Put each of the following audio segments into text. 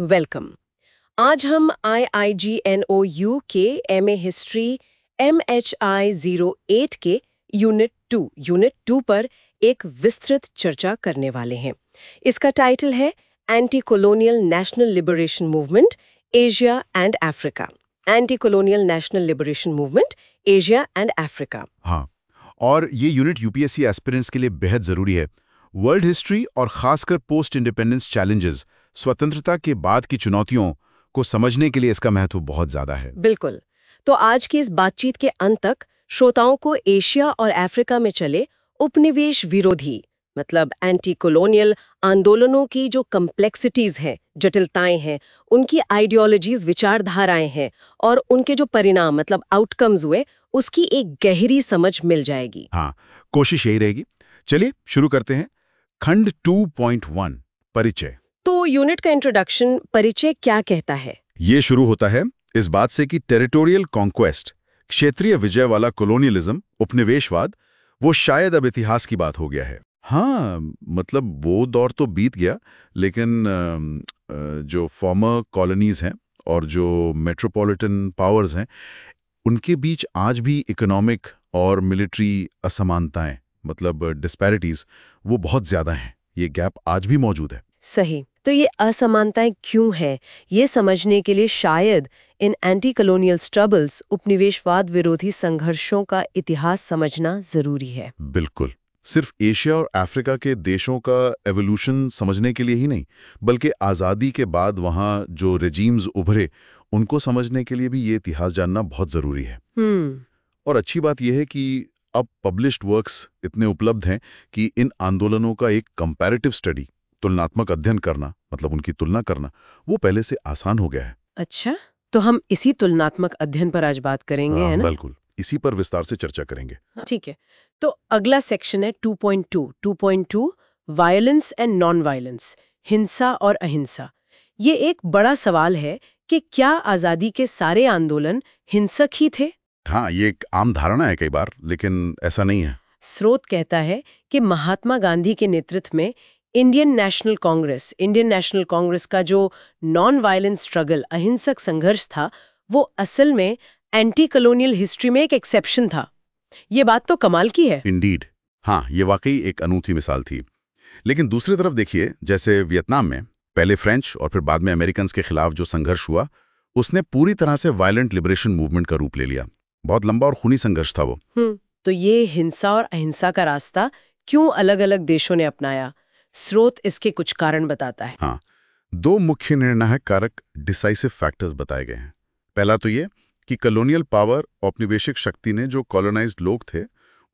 Welcome. आज हम IIGNOU के MA हिस्ट्री MHI 08 के यूनिट 2 पर एक विस्तृत चर्चा करने वाले हैं। इसका टाइटल है anti colonial national liberation movement Asia and Africa. Anti colonial national liberation movement Asia and Africa. हाँ, और ये यूनिट यूपीएससी एस्पिरेंट्स के लिए बेहद जरूरी है। वर्ल्ड हिस्ट्री और खासकर पोस्ट इंडिपेंडेंस चैलेंजेस, स्वतंत्रता के बाद की चुनौतियों को समझने के लिए इसका महत्व बहुत ज्यादा है। बिल्कुल। तो आज की इस बातचीत के अंत तक श्रोताओं को एशिया और अफ्रीका में चले उपनिवेश विरोधी मतलब एंटी कॉलोनियल आंदोलनों की जो कम्प्लेक्सिटीज हैं, जटिलताएं हैं, उनकी आइडियोलॉजीज, विचारधाराएं हैं और उनके जो परिणाम मतलब आउटकम्स हुए, उसकी एक गहरी समझ मिल जाएगी। हाँ, कोशिश यही रहेगी। चलिए शुरू करते हैं। खंड 2.1 परिचय। तो यूनिट का इंट्रोडक्शन परिचय क्या कहता है? ये शुरू होता है इस बात से कि टेरिटोरियल कॉन्क्वेस्ट, क्षेत्रीय विजय वाला कोलोनियलिज्म, उपनिवेशवाद, वो शायद अब इतिहास की बात हो गया है। हाँ, मतलब वो दौर तो बीत गया, लेकिन जो फॉर्मर कॉलोनीज हैं और जो मेट्रोपॉलिटन पावर्स हैं, उनके बीच आज भी इकोनॉमिक और मिलिट्री असमानताएं मतलब डिस्पैरिटीज वो बहुत ज्यादा हैं। ये गैप आज भी मौजूद है। सही। तो ये असमानताएं क्यों हैं, ये समझने के लिए शायद इन एंटी कॉलोनियल स्ट्रगल्स, उपनिवेशवाद विरोधी संघर्षों का इतिहास समझना जरूरी है। बिल्कुल। सिर्फ एशिया और अफ्रीका के देशों का एवोल्यूशन समझने के लिए ही नहीं, बल्कि आज़ादी के बाद वहाँ जो रेजीम्स उभरे, उनको समझने के लिए भी ये इतिहास जानना बहुत ज़रूरी है। और अच्छी बात यह है कि अब पब्लिश्ड वर्क्स इतने उपलब्ध हैं कि इन आंदोलनों का एक कंपैरेटिव स्टडी, तुलनात्मक अध्ययन करना, मतलब उनकी तुलना करना, वो पहले से आसान हो गया है। अच्छा, तो हम इसी तुलनात्मक अध्ययन पर आज बात करेंगे, है ना? बिल्कुल, इसी पर विस्तार से चर्चा करेंगे। ठीक है। तो अगला सेक्शन है 2.2 वायलेंस एंड नॉन वायलेंस, हिंसा और अहिंसा। ये एक बड़ा सवाल है कि क्या आज़ादी के सारे आंदोलन हिंसक ही थे? हाँ, ये एक आम धारणा है कई बार, लेकिन ऐसा नहीं है। स्रोत कहता है कि महात्मा गांधी के नेतृत्व में इंडियन नेशनल कांग्रेस का जो नॉन वायलेंस स्ट्रगल, अहिंसक संघर्ष था, वो असल में एंटी कॉलोनियल हिस्ट्री में एक एक्सेप्शन था। ये बात तो कमाल की है। इंडीड। हाँ, ये वाकई एक अनूठी मिसाल थी। लेकिन दूसरी तरफ देखिए, जैसे वियतनाम में पहले फ्रेंच और फिर बाद में अमेरिकन के खिलाफ जो संघर्ष हुआ, उसने पूरी तरह से वायलेंट लिबरेशन मूवमेंट का रूप ले लिया। बहुत लंबा और खूनी संघर्ष था वो। तो ये हिंसा और अहिंसा का रास्ता क्यों अलग-अलग देशों ने अपनाया? स्रोत इसके कुछ कारण बताता है। हाँ, दो मुख्य निर्णायक कारक, डिसाइसिव फैक्टर्स बताए गए हैं। पहला तो ये कि कॉलोनियल पावर, औपनिवेशिक शक्ति ने जो कॉलोनाइज्ड लोग थे,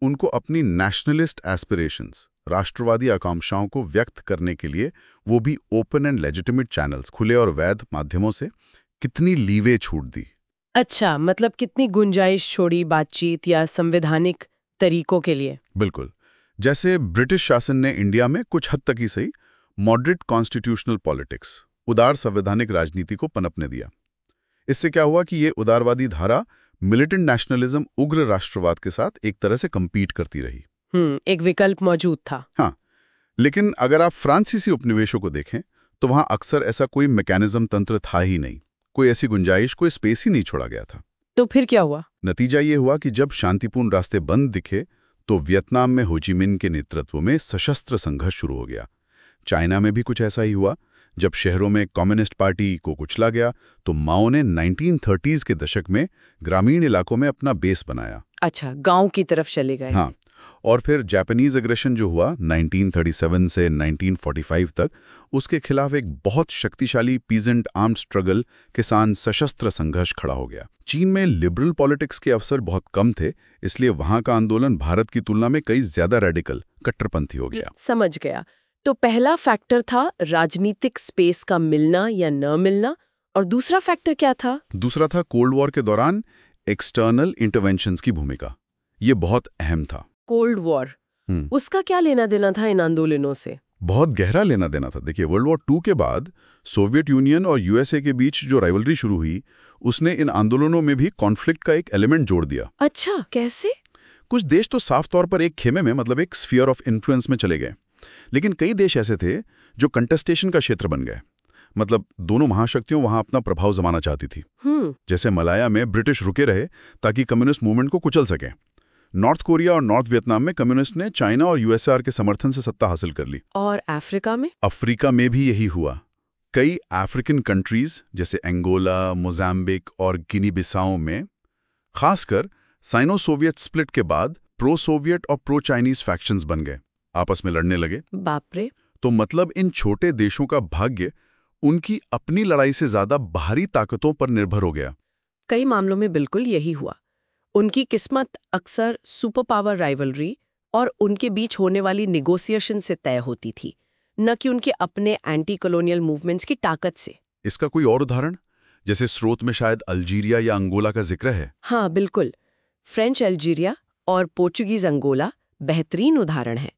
उनको अपनी नेशनलिस्ट एस्पिरेशंस, राष्ट्रवादी आकांक्षाओं को व्यक्त करने के लिए वो भी ओपन एंड लेजिटिमेट चैनल्स, खुले और वैध माध्यमों से कितनी लीवे छूट दी। अच्छा, मतलब कितनी गुंजाइश छोड़ी बातचीत या संवैधानिक तरीकों के लिए? बिल्कुल। जैसे ब्रिटिश शासन ने इंडिया में कुछ हद तक ही सही मॉडरेट कॉन्स्टिट्यूशनल पॉलिटिक्स, उदार संवैधानिक राजनीति को पनपने दिया। इससे क्या हुआ कि ये उदारवादी धारा मिलिटेंट नेशनलिज्म, उग्र राष्ट्रवाद के साथ एक तरह से कंपीट करती रही। एक विकल्प मौजूद था। हाँ, लेकिन अगर आप फ्रांसीसी उपनिवेशों को देखें तो वहां अक्सर ऐसा कोई मैकेनिज्म, तंत्र था ही नहीं। कोई ऐसी गुंजाइश, कोई स्पेस ही नहीं छोड़ा गया था। तो फिर क्या हुआ? नतीजा ये हुआ कि जब शांतिपूर्ण रास्ते बंद दिखे तो वियतनाम में हो ची मिन्ह के नेतृत्व में सशस्त्र संघर्ष शुरू हो गया। चाइना में भी कुछ ऐसा ही हुआ। जब शहरों में कम्युनिस्ट पार्टी को कुचला गया तो माओ ने 1930s के दशक में ग्रामीण इलाकों में अपना बेस बनाया। अच्छा, गांव की तरफ चले गए। हाँ, और फिर जापानीज एग्रेशन जो हुआ 1937 से 1945 तक, उसके खिलाफ एक बहुत शक्तिशाली पीजेंट आर्म्ड स्ट्रगल, किसान सशस्त्र संघर्ष खड़ा हो गया। चीन में लिबरल पॉलिटिक्स के अवसर बहुत कम थे, इसलिए वहां का आंदोलन भारत की तुलना में कई ज्यादा रेडिकल, कट्टरपंथी हो गया। समझ गया। तो पहला फैक्टर था राजनीतिक स्पेस का मिलना या न मिलना, और दूसरा फैक्टर क्या था? दूसरा था कोल्ड वॉर के दौरान एक्सटर्नल इंटरवेंशंस की भूमिका। ये बहुत अहम था। कोल्ड वॉर, उसका क्या लेना देना था इन आंदोलनों से? बहुत गहरा लेना देना था। देखिए, वर्ल्ड वॉर 2 के बाद सोवियत यूनियन और यूएसए के बीच जो राइवलरी शुरू हुई, उसने इन आंदोलनों में भी कॉन्फ्लिक्ट का एक एलिमेंट जोड़ दिया। अच्छा, कैसे? कुछ देश तो साफ तौर पर एक खेमे में, मतलब एक स्फीयर ऑफ इन्फ्लुएंस में चले गए, लेकिन कई देश ऐसे थे जो कंटेस्टेशन का क्षेत्र बन गए। मतलब दोनों महाशक्तियों वहां अपना प्रभाव जमाना चाहती थी। जैसे मलाया में ब्रिटिश रुके रहे ताकि कम्युनिस्ट मूवमेंट को कुचल सकें। नॉर्थ कोरिया और नॉर्थ वियतनाम में कम्युनिस्ट ने चाइना और यूएसआर के समर्थन से सत्ता हासिल कर ली। और अफ्रीका में? अफ्रीका में भी यही हुआ। कई अफ्रीकन कंट्रीज जैसे अंगोला, मोजाम्बिक और गिनी बिसाओ में खासकर साइनो सोवियत स्प्लिट के बाद प्रो सोवियत और प्रो चाइनीज फैक्शंस बन गए, आपस में लड़ने लगे। बाप रे। तो मतलब इन छोटे देशों का भाग्य उनकी अपनी लड़ाई से ज्यादा बाहरी ताकतों पर निर्भर हो गया। कई मामलों में बिल्कुल यही हुआ। उनकी किस्मत अक्सर सुपर पावर राइवलरी और उनके बीच होने वाली निगोसिएशन से तय होती थी, न कि उनके अपने एंटी कॉलोनियल मूवमेंट्स की ताकत से। इसका कोई और उदाहरण? जैसे स्रोत में शायद अल्जीरिया या अंगोला का जिक्र है। हाँ बिल्कुल, फ्रेंच अल्जीरिया और पोर्चुगीज अंगोला बेहतरीन उदाहरण है।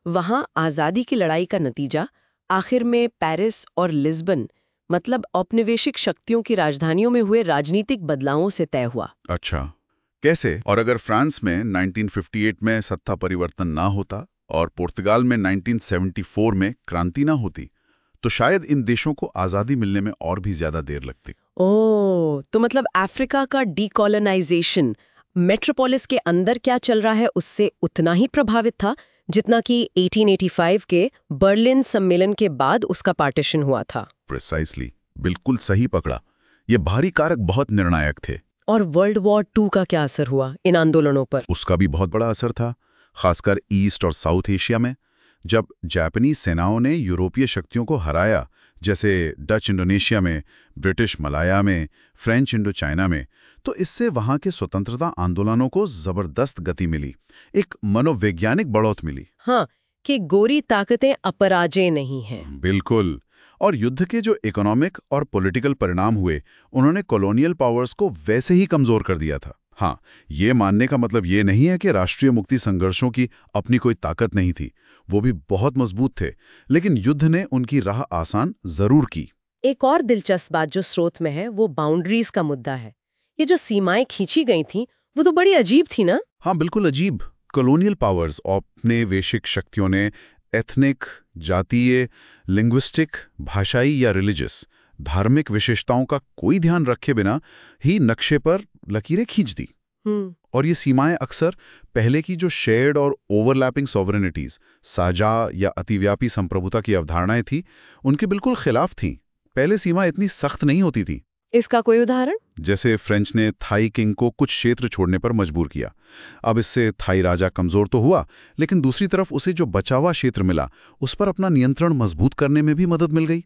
वहां आज़ादी की लड़ाई का नतीजा आखिर में पेरिस और लिस्बन, मतलब औपनिवेशिक शक्तियों की राजधानियों में हुए राजनीतिक बदलावों से तय हुआ। अच्छा, कैसे? और अगर फ्रांस में 1958 में सत्ता परिवर्तन ना होता और पुर्तगाल में 1974 में क्रांति ना होती, तो शायद इन देशों को आज़ादी मिलने में और भी ज्यादा देर लगती। ओह, तो मतलब अफ्रीका का डीकोलोनाइजेशन मेट्रोपोलिस के अंदर क्या चल रहा है उससे उतना ही प्रभावित था जितना कि 1885 के बर्लिन सम्मेलन के बाद उसका पार्टीशन हुआ था। प्रिसाइसली, बिल्कुल सही पकड़ा। ये बाहरी कारक बहुत निर्णायक थे। और वर्ल्ड वॉर 2 का क्या असर हुआ इन आंदोलनों पर? उसका भी बहुत बड़ा असर था, खासकर ईस्ट और साउथ एशिया में। जब जापानी सेनाओं ने यूरोपीय शक्तियों को हराया, जैसे डच इंडोनेशिया में, ब्रिटिश मलाया में, फ्रेंच इंडो चाइना में, तो इससे वहां के स्वतंत्रता आंदोलनों को जबरदस्त गति मिली, एक मनोवैज्ञानिक बढ़ोत मिली। हाँ, कि गोरी ताकतें अपराजेय नहीं हैं। बिल्कुल। और युद्ध के जो इकोनॉमिक और पॉलिटिकल परिणाम हुए, उन्होंने कॉलोनियल पावर्स को वैसे ही कमजोर कर दिया था। हाँ, ये मानने का मतलब ये नहीं है कि राष्ट्रीय मुक्ति संघर्षों की अपनी कोई ताकत नहीं थी, वो भी बहुत मजबूत थे, लेकिन युद्ध ने उनकी राह आसान जरूर की। एक और दिलचस्प बात जो स्रोत में है वो बाउंड्रीज का मुद्दा है। ये जो सीमाएं खींची गई थीं, वो तो बड़ी अजीब थी ना? हाँ, बिल्कुल अजीब। कॉलोनियल पावर्स, औपनिवेशिक शक्तियों ने एथनिक, जातीय, लिंग्विस्टिक, भाषाई या रिलीजियस, धार्मिक विशेषताओं का कोई ध्यान रखे बिना ही नक्शे पर लकीरें खींच दी। और ये सीमाएं अक्सर पहले की जो शेयर्ड और ओवरलैपिंग सॉवरेनिटीज, साझा या अतिव्यापी संप्रभुता की अवधारणाएं थी, उनके बिल्कुल खिलाफ थीं। पहले सीमा इतनी सख्त नहीं होती थी। इसका कोई उदाहरण? जैसे फ्रेंच ने थाई किंग को कुछ क्षेत्र छोड़ने पर मजबूर किया। अब इससे थाई राजा कमजोर तो हुआ, लेकिन दूसरी तरफ उसे जो बचा हुआ क्षेत्र मिला, उस पर अपना नियंत्रण मजबूत करने में भी मदद मिल गई।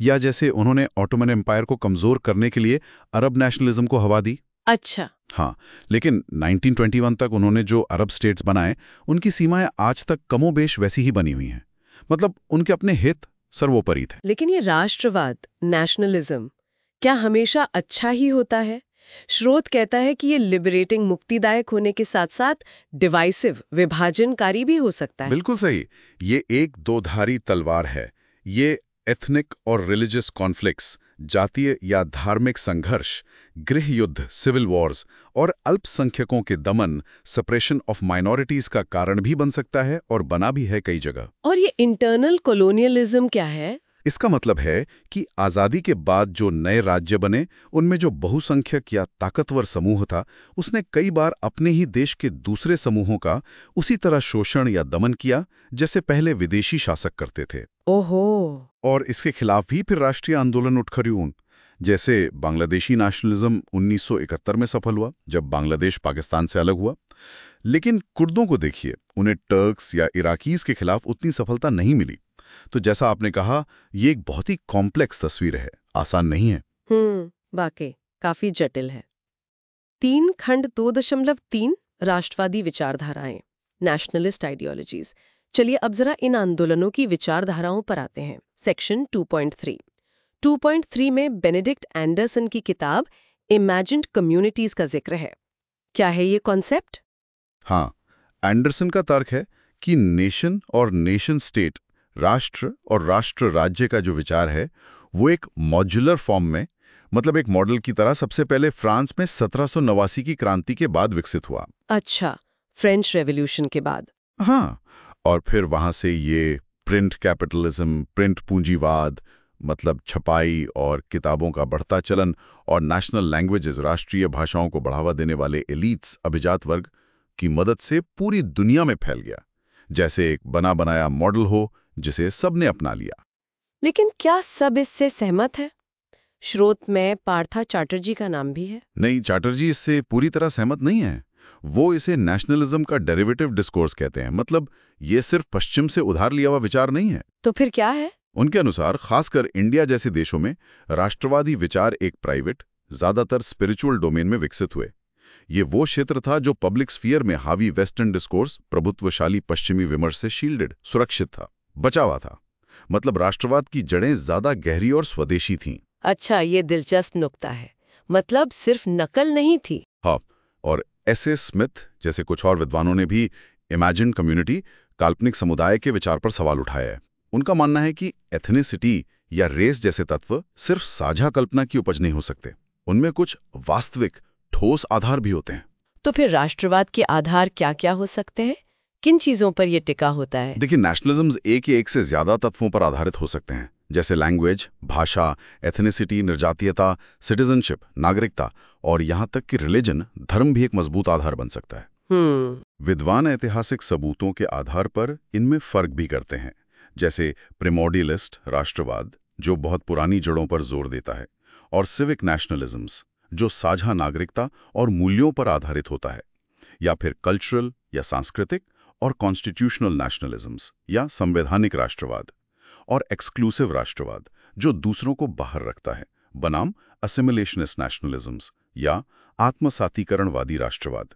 या जैसे उन्होंने ऑटोमन एम्पायर को कमजोर करने के लिए अरब नेशनलिज्म को हवा दी। अच्छा। हाँ, लेकिन 1921 तक उन्होंने जो अरब स्टेट्स बनाए, उनकी सीमाएं आज तक कमोबेश वैसी ही बनी हुई हैं। मतलब उनके अपने हित सर्वोपरि थे। लेकिन ये राष्ट्रवाद, नेशनलिज्म, क्या हमेशा अच्छा ही होता है? स्रोत कहता है कि ये लिबरेटिंग, मुक्तिदायक होने के साथ साथ डिवाइसिव, विभाजनकारी भी हो सकता है। बिल्कुल सही। ये एक दोधारी तलवार है। ये एथनिक और रिलीजियस कॉन्फ्लिक्ट्स, जातीय या धार्मिक संघर्ष, गृह युद्ध, सिविल वॉर्स और अल्पसंख्यकों के दमन, सप्रेशन ऑफ माइनॉरिटीज का कारण भी बन सकता है और बना भी है कई जगह। और ये इंटरनल कॉलोनियलिज्म क्या है? इसका मतलब है कि आज़ादी के बाद जो नए राज्य बने, उनमें जो बहुसंख्यक या ताकतवर समूह था, उसने कई बार अपने ही देश के दूसरे समूहों का उसी तरह शोषण या दमन किया जैसे पहले विदेशी शासक करते थे। ओहो। और इसके खिलाफ भी फिर राष्ट्रीय आंदोलन उठ खड़े हुए। जैसे बांग्लादेशी नेशनलिज्म 1971 में सफल हुआ, जब बांग्लादेश पाकिस्तान से अलग हुआ। लेकिन कुर्दों को देखिए, उन्हें टर्क्स या इराकीज के खिलाफ उतनी सफलता नहीं मिली। तो जैसा आपने कहा, ये एक बहुत ही कॉम्प्लेक्स तस्वीर है, आसान नहीं है। वाकई काफी जटिल है। 3 खंड 2.3 राष्ट्रवादी विचारधाराएं, नेशनलिस्ट आइडियोलॉजीज। चलिए अब जरा इन आंदोलनों की विचारधाराओं पर आते हैं। सेक्शन 2.3। 2.3 में बेनेडिक्ट एंडरसन की किताब इमेजिन्ड कम्युनिटीज का जिक्र है। क्या है ये कॉन्सेप्ट? हाँ, एंडरसन का तर्क है कि नेशन और नेशन स्टेट, राष्ट्र और राष्ट्र राज्य का जो विचार है, वो एक मॉड्यूलर फॉर्म में, मतलब एक मॉडल की तरह सबसे पहले फ्रांस में 1789 की क्रांति के बाद विकसित हुआ। अच्छा, फ्रेंच रेवोल्यूशन के बाद। हाँ, और फिर वहां से ये प्रिंट कैपिटलिज्म, प्रिंट पूंजीवाद, मतलब छपाई और किताबों का बढ़ता चलन और नेशनल लैंग्वेजेस राष्ट्रीय भाषाओं को बढ़ावा देने वाले एलीट्स अभिजात वर्ग की मदद से पूरी दुनिया में फैल गया, जैसे एक बना बनाया मॉडल हो जिसे सबने अपना लिया। लेकिन क्या सब इससे सहमत है? स्रोत में पार्था चैटर्जी का नाम भी है। नहीं, चैटर्जी इससे पूरी तरह सहमत नहीं है। वो इसे नेशनलिज्म का डेरिवेटिव डिस्कोर्स कहते हैं, मतलब ये सिर्फ पश्चिम से उधार लिया हुआ विचार नहीं है। तो फिर क्या है? उनके अनुसार खासकर इंडिया जैसे देशों में राष्ट्रवादी विचार एक प्राइवेट, ज्यादातर स्पिरिचुअल डोमेन में विकसित हुए। ये वो क्षेत्र था जो पब्लिक स्फीयर में हावी वेस्टर्न डिस्कोर्स, प्रभुत्वशाली पश्चिमी विमर्श से शील्डेड, सुरक्षित था, बचा हुआ था। मतलब राष्ट्रवाद की जड़ें ज्यादा गहरी और स्वदेशी थीं। अच्छा, ये दिलचस्प नुक्ता है। मतलब सिर्फ नकल नहीं थी। हाँ, और एस.ए. स्मिथ जैसे कुछ और विद्वानों ने भी इमेजिन कम्युनिटी, काल्पनिक समुदाय के विचार पर सवाल उठाया है। उनका मानना है कि एथनिसिटी या रेस जैसे तत्व सिर्फ साझा कल्पना की उपज नहीं हो सकते, उनमें कुछ वास्तविक ठोस आधार भी होते हैं। तो फिर राष्ट्रवाद के आधार क्या क्या हो सकते हैं? किन चीजों पर यह टिका होता है? देखिए, नेशनलिज्म्स एक या एक से ज्यादा तत्वों पर आधारित हो सकते हैं, जैसे लैंग्वेज, भाषा, एथनिसिटी, निर्जातीयता, सिटीजनशिप, नागरिकता और यहाँ तक कि रिलीजन, धर्म भी एक मजबूत आधार बन सकता है। विद्वान ऐतिहासिक सबूतों के आधार पर इनमें फर्क भी करते हैं, जैसे प्रिमोर्डियलिस्ट राष्ट्रवाद जो बहुत पुरानी जड़ों पर जोर देता है, और सिविक नेशनलिज्म्स जो साझा नागरिकता और मूल्यों पर आधारित होता है, या फिर कल्चरल या सांस्कृतिक और कॉन्स्टिट्यूशनल नेशनलिज्म्स या संवैधानिक राष्ट्रवाद, और एक्सक्लूसिव राष्ट्रवाद जो दूसरों को बाहर रखता है, बनाम असिमिलेशनिस्ट नेशनलिज्म्स या आत्मसातीकरणवादी राष्ट्रवाद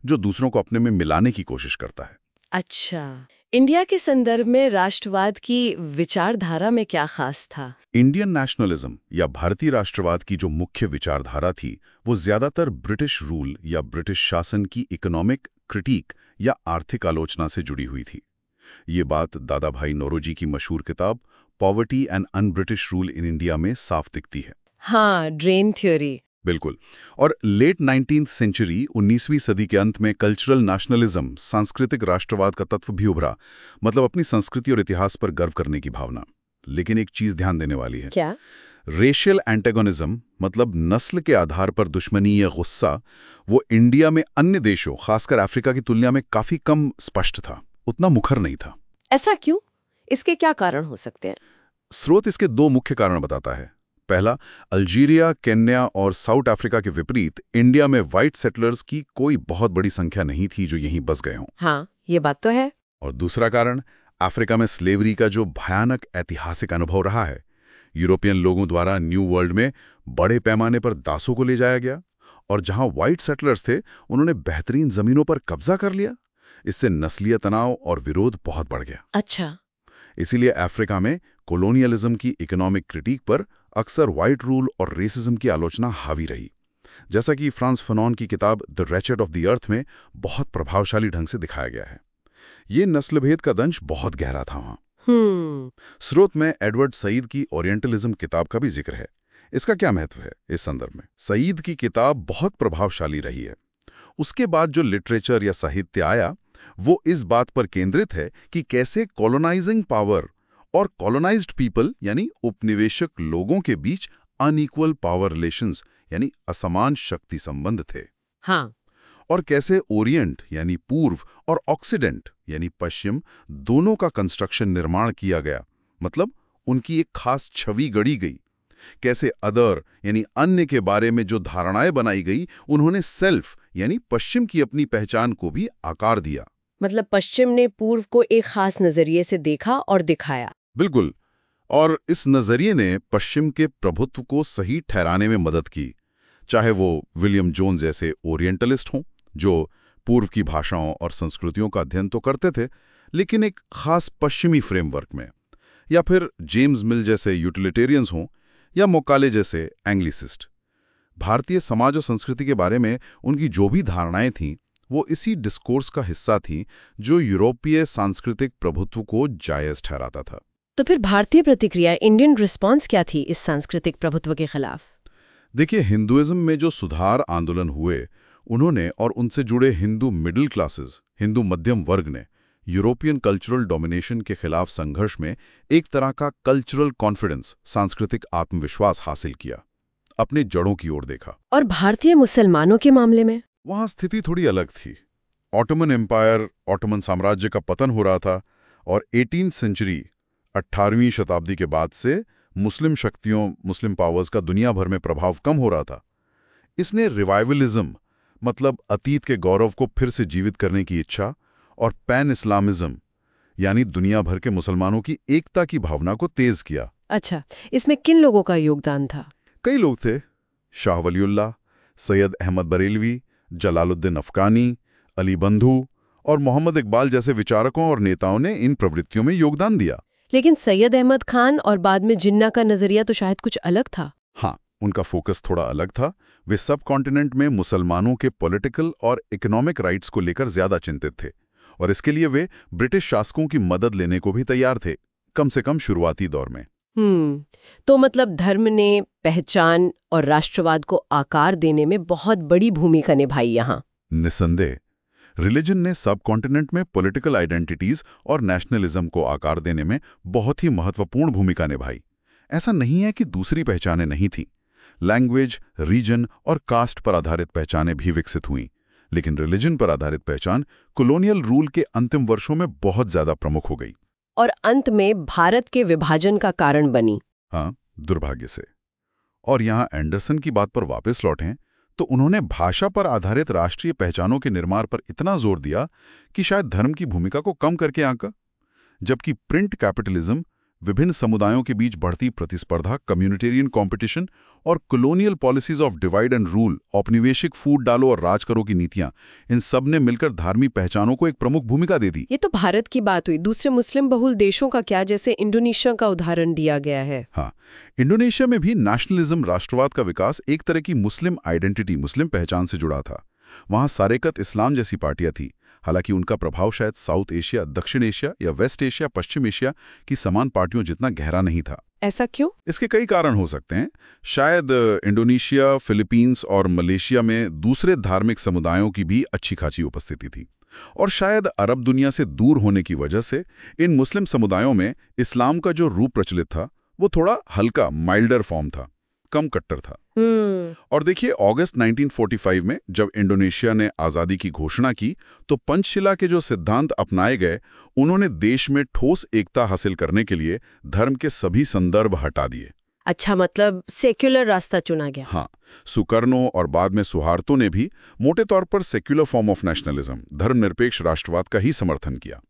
जो दूसरों को अपने में मिलाने की कोशिश करता है। अच्छा, इंडिया के संदर्भ में राष्ट्रवाद की विचारधारा में क्या खास था? इंडियन नेशनलिज्म या भारतीय राष्ट्रवाद की जो मुख्य विचारधारा थी वो ज्यादातर ब्रिटिश रूल या ब्रिटिश शासन की इकोनॉमिक क्रिटिक या आर्थिक आलोचना से जुड़ी हुई थी। ये बात दादा भाई नौरोजी की मशहूर किताब poverty and un British rule in India में साफ दिखती है। हाँ, ड्रेन थ्योरी। बिल्कुल। और लेट 19वीं सेंचुरी, 19वीं सदी के अंत में कल्चरल नेशनलिज्म, सांस्कृतिक राष्ट्रवाद का तत्व भी उभरा, मतलब अपनी संस्कृति और इतिहास पर गर्व करने की भावना। लेकिन एक चीज ध्यान देने वाली है। क्या? रेशियल एंटेगोनिज्म, मतलब नस्ल के आधार पर दुश्मनी या गुस्सा, वो इंडिया में अन्य देशों, खासकर अफ्रीका की तुलना में काफी कम स्पष्ट था, उतना मुखर नहीं था। ऐसा क्यों? इसके क्या कारण हो सकते हैं? स्रोत इसके दो मुख्य कारण बताता है। पहला, अल्जीरिया, केन्या और साउथ अफ्रीका के विपरीत इंडिया में व्हाइट सेटलर्स की कोई बहुत बड़ी संख्या नहीं थी जो यहीं बस गए हों। हाँ, ये बात तो है। और दूसरा कारण, अफ्रीका में स्लेवरी का जो भयानक ऐतिहासिक अनुभव रहा है। यूरोपियन लोगों द्वारा न्यू वर्ल्ड में बड़े पैमाने पर दासों को ले जाया गया, और जहां व्हाइट सेटलर्स थे उन्होंने बेहतरीन जमीनों पर कब्जा कर लिया। इससे नस्लीय तनाव और विरोध बहुत बढ़ गया। अच्छा। इसीलिए अफ्रीका में कोलोनियलिज्म की इकोनॉमिक क्रिटिक पर अक्सर व्हाइट रूल और रेसिज्म की आलोचना हावी रही, जैसा कि फ्रांस फनॉन की किताब the wretched of the earth में बहुत प्रभावशाली ढंग से दिखाया गया है। ये नस्लभेद का दंश बहुत गहरा था वहां। स्रोत में एडवर्ड सईद की ओरिएंटलिज्म किताब का भी जिक्र है। इसका क्या महत्व है इस संदर्भ में? सईद की किताब बहुत प्रभावशाली रही है। उसके बाद जो लिटरेचर या साहित्य आया वो इस बात पर केंद्रित है कि कैसे कॉलोनाइजिंग पावर और कॉलोनाइज्ड पीपल यानी उपनिवेशक लोगों के बीच अनइक्वल पावर रिलेशंस यानी असमान शक्ति संबंध थे। हाँ। और कैसे ओरिएंट यानी पूर्व और ऑक्सीडेंट यानी पश्चिम दोनों का कंस्ट्रक्शन निर्माण किया गया, मतलब उनकी एक खास छवि गढ़ी गई। कैसे अदर यानी अन्य के बारे में जो धारणाएं बनाई गई उन्होंने सेल्फ यानी पश्चिम की अपनी पहचान को भी आकार दिया। मतलब पश्चिम ने पूर्व को एक खास नजरिए से देखा और दिखाया। बिल्कुल। और इस नजरिए ने पश्चिम के प्रभुत्व को सही ठहराने में मदद की, चाहे वो विलियम जोन्स जैसे ओरिएंटलिस्ट हों जो पूर्व की भाषाओं और संस्कृतियों का अध्ययन तो करते थे लेकिन एक खास पश्चिमी फ्रेमवर्क में, या फिर जेम्स मिल जैसे यूटिलिटेरियंस हों, या मोकाले जैसे एंग्लिसिस्ट। भारतीय समाज और संस्कृति के बारे में उनकी जो भी धारणाएं थीं वो इसी डिस्कोर्स का हिस्सा थीं जो यूरोपीय सांस्कृतिक प्रभुत्व को जायज ठहराता था। तो फिर भारतीय प्रतिक्रिया, इंडियन रिस्पांस क्या थी इस सांस्कृतिक प्रभुत्व के खिलाफ? देखिए, हिंदुइज्म में जो सुधार आंदोलन हुए उन्होंने और उनसे जुड़े हिंदू मिडिल क्लासेस, हिंदू मध्यम वर्ग ने यूरोपियन कल्चरल डोमिनेशन के खिलाफ संघर्ष में एक तरह का कल्चरल कॉन्फिडेंस, सांस्कृतिक आत्मविश्वास हासिल किया, अपने जड़ों की ओर देखा। और भारतीय मुसलमानों के मामले में वहां स्थिति थोड़ी अलग थी। ऑटोमन एम्पायर, ऑटोमन साम्राज्य का पतन हो रहा था और 18वीं सेंचुरी, 18वीं शताब्दी के बाद से मुस्लिम शक्तियों, मुस्लिम पावर्स का दुनिया भर में प्रभाव कम हो रहा था। इसने रिवाइवलिज्म, मतलब अतीत के गौरव को फिर से जीवित करने की इच्छा, और पैन इस्लामिज्म, यानी दुनिया भर के मुसलमानों की एकता की भावना को तेज किया। अच्छा, इसमें किन लोगों का योगदान था? कई लोग थे। शाह वलीउल्लाह, सैयद अहमद बरेलवी, जलालुद्दीन अफगानी, अली बंधु और मोहम्मद इकबाल जैसे विचारकों और नेताओं ने इन प्रवृत्तियों में योगदान दिया। लेकिन सैयद अहमद खान और बाद में जिन्ना का नजरिया तो शायद कुछ अलग था। हाँ, उनका फोकस थोड़ा अलग था। वे सब कॉन्टिनेंट में मुसलमानों के पॉलिटिकल और इकोनॉमिक राइट्स को लेकर ज्यादा चिंतित थे, और इसके लिए वे ब्रिटिश शासकों की मदद लेने को भी तैयार थे, कम से कम शुरुआती दौर में। तो मतलब धर्म ने पहचान और राष्ट्रवाद को आकार देने में बहुत बड़ी भूमिका निभाई यहाँ। निसंदेह रिलीजन ने सब कॉन्टिनेंट में पॉलिटिकल आइडेंटिटीज और नेशनलिज्म को आकार देने में बहुत ही महत्वपूर्ण भूमिका निभाई। ऐसा नहीं है कि दूसरी पहचानें नहीं थीं। लैंग्वेज, रीजन और कास्ट पर आधारित पहचानें भी विकसित हुईं, लेकिन रिलीजन पर आधारित पहचान कॉलोनियल रूल के अंतिम वर्षों में बहुत ज्यादा प्रमुख हो गई और अंत में भारत के विभाजन का कारण बनी। हाँ, दुर्भाग्य से। और यहाँ एंडरसन की बात पर वापस लौटें तो उन्होंने भाषा पर आधारित राष्ट्रीय पहचानों के निर्माण पर इतना जोर दिया कि शायद धर्म की भूमिका को कम करके आंका। जबकि प्रिंट कैपिटलिज्म, विभिन्न समुदायों के बीच बढ़ती प्रतिस्पर्धा, कम्युनिटेरियन कंपटीशन और colonial policies of divide and rule, औपनिवेशिक फूट डालो और राज करो की नीतियां, इन सब ने मिलकर धार्मिक पहचानों को एक प्रमुख भूमिका दे दी। ये तो भारत की बात हुई। दूसरे मुस्लिम बहुल देशों का क्या? जैसे इंडोनेशिया का उदाहरण दिया गया है। हाँ, इंडोनेशिया में भी नेशनलिज्म, राष्ट्रवाद का विकास एक तरह की मुस्लिम आइडेंटिटी, मुस्लिम पहचान से जुड़ा था। वहां सारेकत इस्लाम जैसी पार्टियां थी। हालांकि उनका प्रभाव शायद साउथ एशिया, दक्षिण एशिया या वेस्ट एशिया, पश्चिम एशिया की समान पार्टियों जितना गहरा नहीं था। ऐसा क्यों? इसके कई कारण हो सकते हैं। शायद इंडोनेशिया, फिलीपींस और मलेशिया में दूसरे धार्मिक समुदायों की भी अच्छी खासी उपस्थिति थी, और शायद अरब दुनिया से दूर होने की वजह से इन मुस्लिम समुदायों में इस्लाम का जो रूप प्रचलित था वो थोड़ा हल्का, माइल्डर फॉर्म था, कम कट्टर था। और देखिए, अगस्त 1945 में जब इंडोनेशिया ने आज़ादी की घोषणा की तो पंचशिला के जो सिद्धांत अपनाए गए, उन्होंने देश में ठोस एकता हासिल करने के लिए धर्म के सभी संदर्भ हटा दिए। अच्छा, मतलब सेक्युलर रास्ता चुना गया। हाँ, सुकर्णो और बाद में सुहार्तो ने भी मोटे तौर पर सेक्युलर फॉर्म ऑफ नेशनलिज्म, धर्मनिरपेक्ष राष्ट्रवाद का ही समर्थन किया।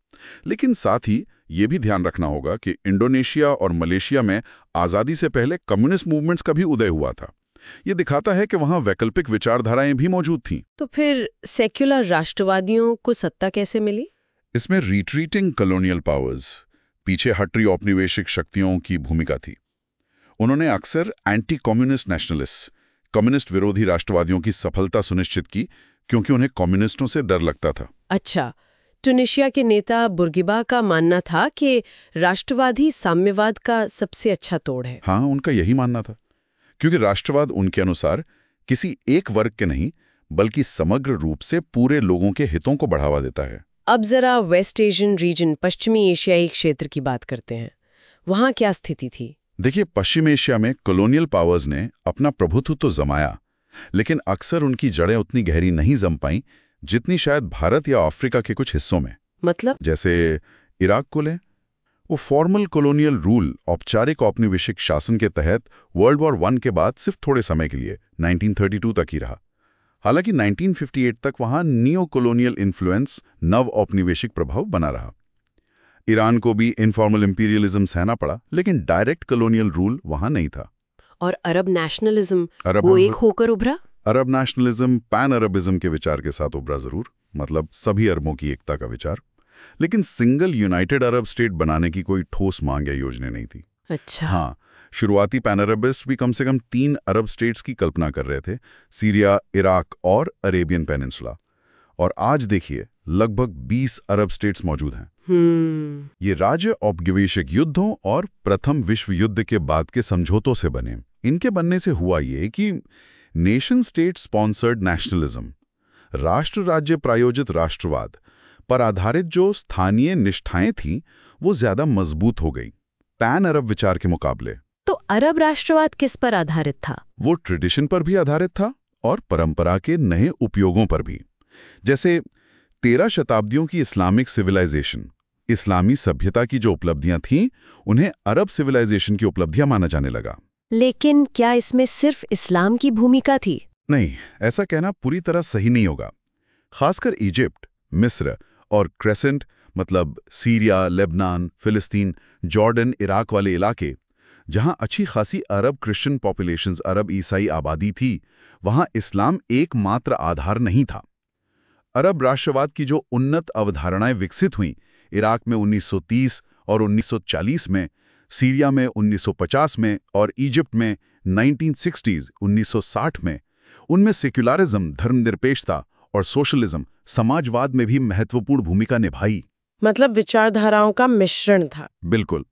लेकिन साथ ही ये भी ध्यान रखना होगा कि इंडोनेशिया और मलेशिया में आज़ादी से पहले कम्युनिस्ट मूवमेंट्स का भी उदय हुआ था। ये दिखाता है कि वहाँ वैकल्पिक विचारधाराएं भी मौजूद थीं। तो फिर सेक्युलर राष्ट्रवादियों को सत्ता कैसे मिली? इसमें रिट्रीटिंग कॉलोनियल पावर्स, पीछे हट रही औपनिवेशिक शक्तियों की भूमिका थी। उन्होंने अक्सर एंटी कम्युनिस्ट नेशनलिस्ट, कम्युनिस्ट विरोधी राष्ट्रवादियों की सफलता सुनिश्चित की, क्योंकि उन्हें कम्युनिस्टों से डर लगता था। अच्छा, ट्यूनीशिया के नेता बुर्गिबा का मानना था कि राष्ट्रवादी साम्यवाद का सबसे अच्छा तोड़ है। हाँ, उनका यही मानना था, क्योंकि राष्ट्रवाद उनके अनुसार किसी एक वर्ग के नहीं बल्कि समग्र रूप से पूरे लोगों के हितों को बढ़ावा देता है। अब जरा वेस्ट एशियन रीजन, पश्चिमी एशियाई क्षेत्र की बात करते हैं। वहाँ क्या स्थिति थी? देखिए, पश्चिम एशिया में कॉलोनियल पावर्स ने अपना प्रभुत्व तो जमाया, लेकिन अक्सर उनकी जड़ें उतनी गहरी नहीं जम पाईं जितनी शायद भारत या अफ्रीका के कुछ हिस्सों में। मतलब? जैसे इराक को लें, वो फॉर्मल कॉलोनियल रूल, औपचारिक औपनिवेशिक शासन के तहत वर्ल्ड वॉर 1 के बाद सिर्फ थोड़े समय के लिए 1932 तक ही रहा। हालांकि 1958 तक वहां नियो कॉलोनियल इन्फ्लुएंस, नव औपनिवेशिक प्रभाव बना रहा। ईरान को भी इनफॉर्मल इंपीरियलिज्म सहना पड़ा, लेकिन डायरेक्ट कॉलोनियल रूल वहां नहीं था। और अरब नेशनलिज्म, वो एक होकर उभरा? अरब नेशनलिज्म पैन अरबिज्म के विचार के साथ उभरा जरूर, मतलब सभी अरबों की एकता का विचार, लेकिन सिंगल यूनाइटेड अरब स्टेट बनाने की कोई ठोस मांग या योजना नहीं थी। अच्छा। हाँ, शुरुआती पैन अरबिस्ट भी कम से कम 3 अरब स्टेट्स की कल्पना कर रहे थे, सीरिया, इराक और अरेबियन पेनिनसुला। और आज देखिए, लगभग 20 अरब स्टेट्स मौजूद हैं। ये राज्य औपनिवेशिक युद्धों और प्रथम विश्व युद्ध के बाद के समझौतों से बने। इनके बनने से हुआ ये कि नेशन स्टेट स्पॉन्सर्ड नेशनलिज्म, राष्ट्र राज्य प्रायोजित राष्ट्रवाद, पर आधारित जो स्थानीय निष्ठाएं थीं वो ज्यादा मजबूत हो गई पैन अरब विचार के मुकाबले। तो अरब राष्ट्रवाद किस पर आधारित था? वो ट्रेडिशन पर भी आधारित था और परंपरा के नए उपयोगों पर भी। जैसे 13 शताब्दियों की इस्लामिक सिविलाइजेशन, इस्लामी सभ्यता की जो उपलब्धियां थीं उन्हें अरब सिविलाइजेशन की उपलब्धियां माना जाने लगा। लेकिन क्या इसमें सिर्फ इस्लाम की भूमिका थी? नहीं, ऐसा कहना पूरी तरह सही नहीं होगा। खासकर इजिप्ट, मिस्र और क्रेसेंट मतलब सीरिया, लेबनान, फिलिस्तीन, जॉर्डन, इराक वाले इलाके जहां अच्छी खासी अरब क्रिश्चियन पॉपुलेशंस, अरब ईसाई आबादी थी, वहां इस्लाम एकमात्र आधार नहीं था। अरब राष्ट्रवाद की जो उन्नत अवधारणाएं विकसित हुईं, इराक में 1930 और 1940 में, सीरिया में 1950 में और इजिप्ट में 1960s 1960 में, उनमें सेक्युलरिज्म, धर्मनिरपेक्षता और सोशलिज्म, समाजवाद में भी महत्वपूर्ण भूमिका निभाई। मतलब विचारधाराओं का मिश्रण था। बिल्कुल।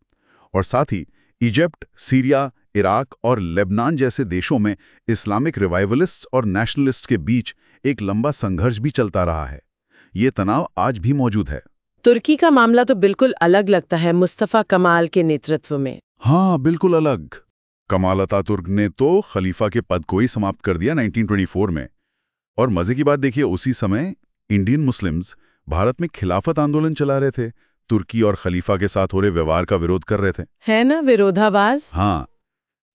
और साथ ही इजिप्ट, सीरिया, इराक और लेबनान जैसे देशों में इस्लामिक रिवाइवलिस्ट्स और नेशनलिस्ट्स के बीच एक लंबा संघर्ष भी चलता रहा है। ये तनाव आज भी मौजूद है। तुर्की का मामला तो बिल्कुल अलग लगता है मुस्तफा कमाल के नेतृत्व में। हाँ, बिल्कुल अलग। कमाल अतातुर्क ने तो खलीफा के पद को ही समाप्त कर दिया 1924 में। और मजे की बात देखिए, उसी समय इंडियन मुस्लिम्स भारत में खिलाफत आंदोलन चला रहे थे, तुर्की और खलीफा के साथ हो रहे व्यवहार का विरोध कर रहे थे। है ना विरोधाभास? हाँ,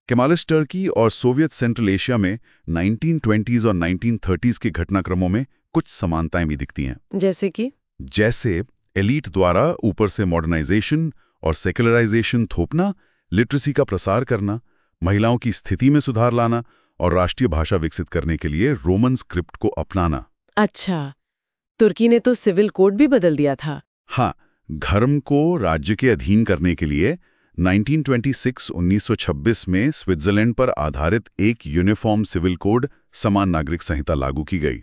केमालिस्ट टर्की और सोवियत सेंट्रल एशिया में 1920s और 1930s के घटनाक्रमों में कुछ समानताएं भी दिखती हैं। जैसे एलीट द्वारा ऊपर से मॉडर्नाइजेशन और सेकुलराइजेशन थोपना, लिटरेसी का प्रसार करना, महिलाओं की स्थिति में सुधार लाना और राष्ट्रीय भाषा विकसित करने के लिए रोमन स्क्रिप्ट को अपनाना। अच्छा, तुर्की ने तो सिविल कोड भी बदल दिया था। हाँ, धर्म को राज्य के अधीन करने के लिए 1926-1926 में स्विट्जरलैंड पर आधारित एक यूनिफॉर्म सिविल कोड, समान नागरिक संहिता लागू की गई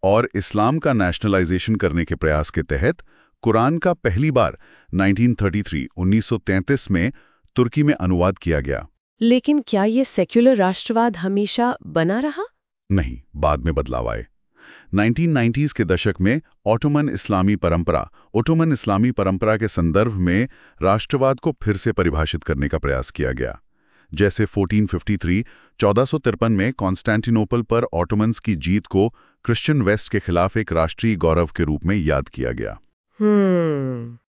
और इस्लाम का नेशनलाइजेशन करने के प्रयास के तहत कुरान का पहली बार 1933 में तुर्की में अनुवाद किया गया। लेकिन क्या ये सेक्युलर राष्ट्रवाद हमेशा बना रहा? नहीं, बाद में बदलाव आए। 1990s के दशक में ओटोमन इस्लामी परंपरा के संदर्भ में राष्ट्रवाद को फिर से परिभाषित करने का प्रयास किया गया। जैसे 1453 में कॉन्स्टेंटिनोपल पर ओटोमन्स की जीत को क्रिश्चियन वेस्ट के खिलाफ एक राष्ट्रीय गौरव के रूप में याद किया गया।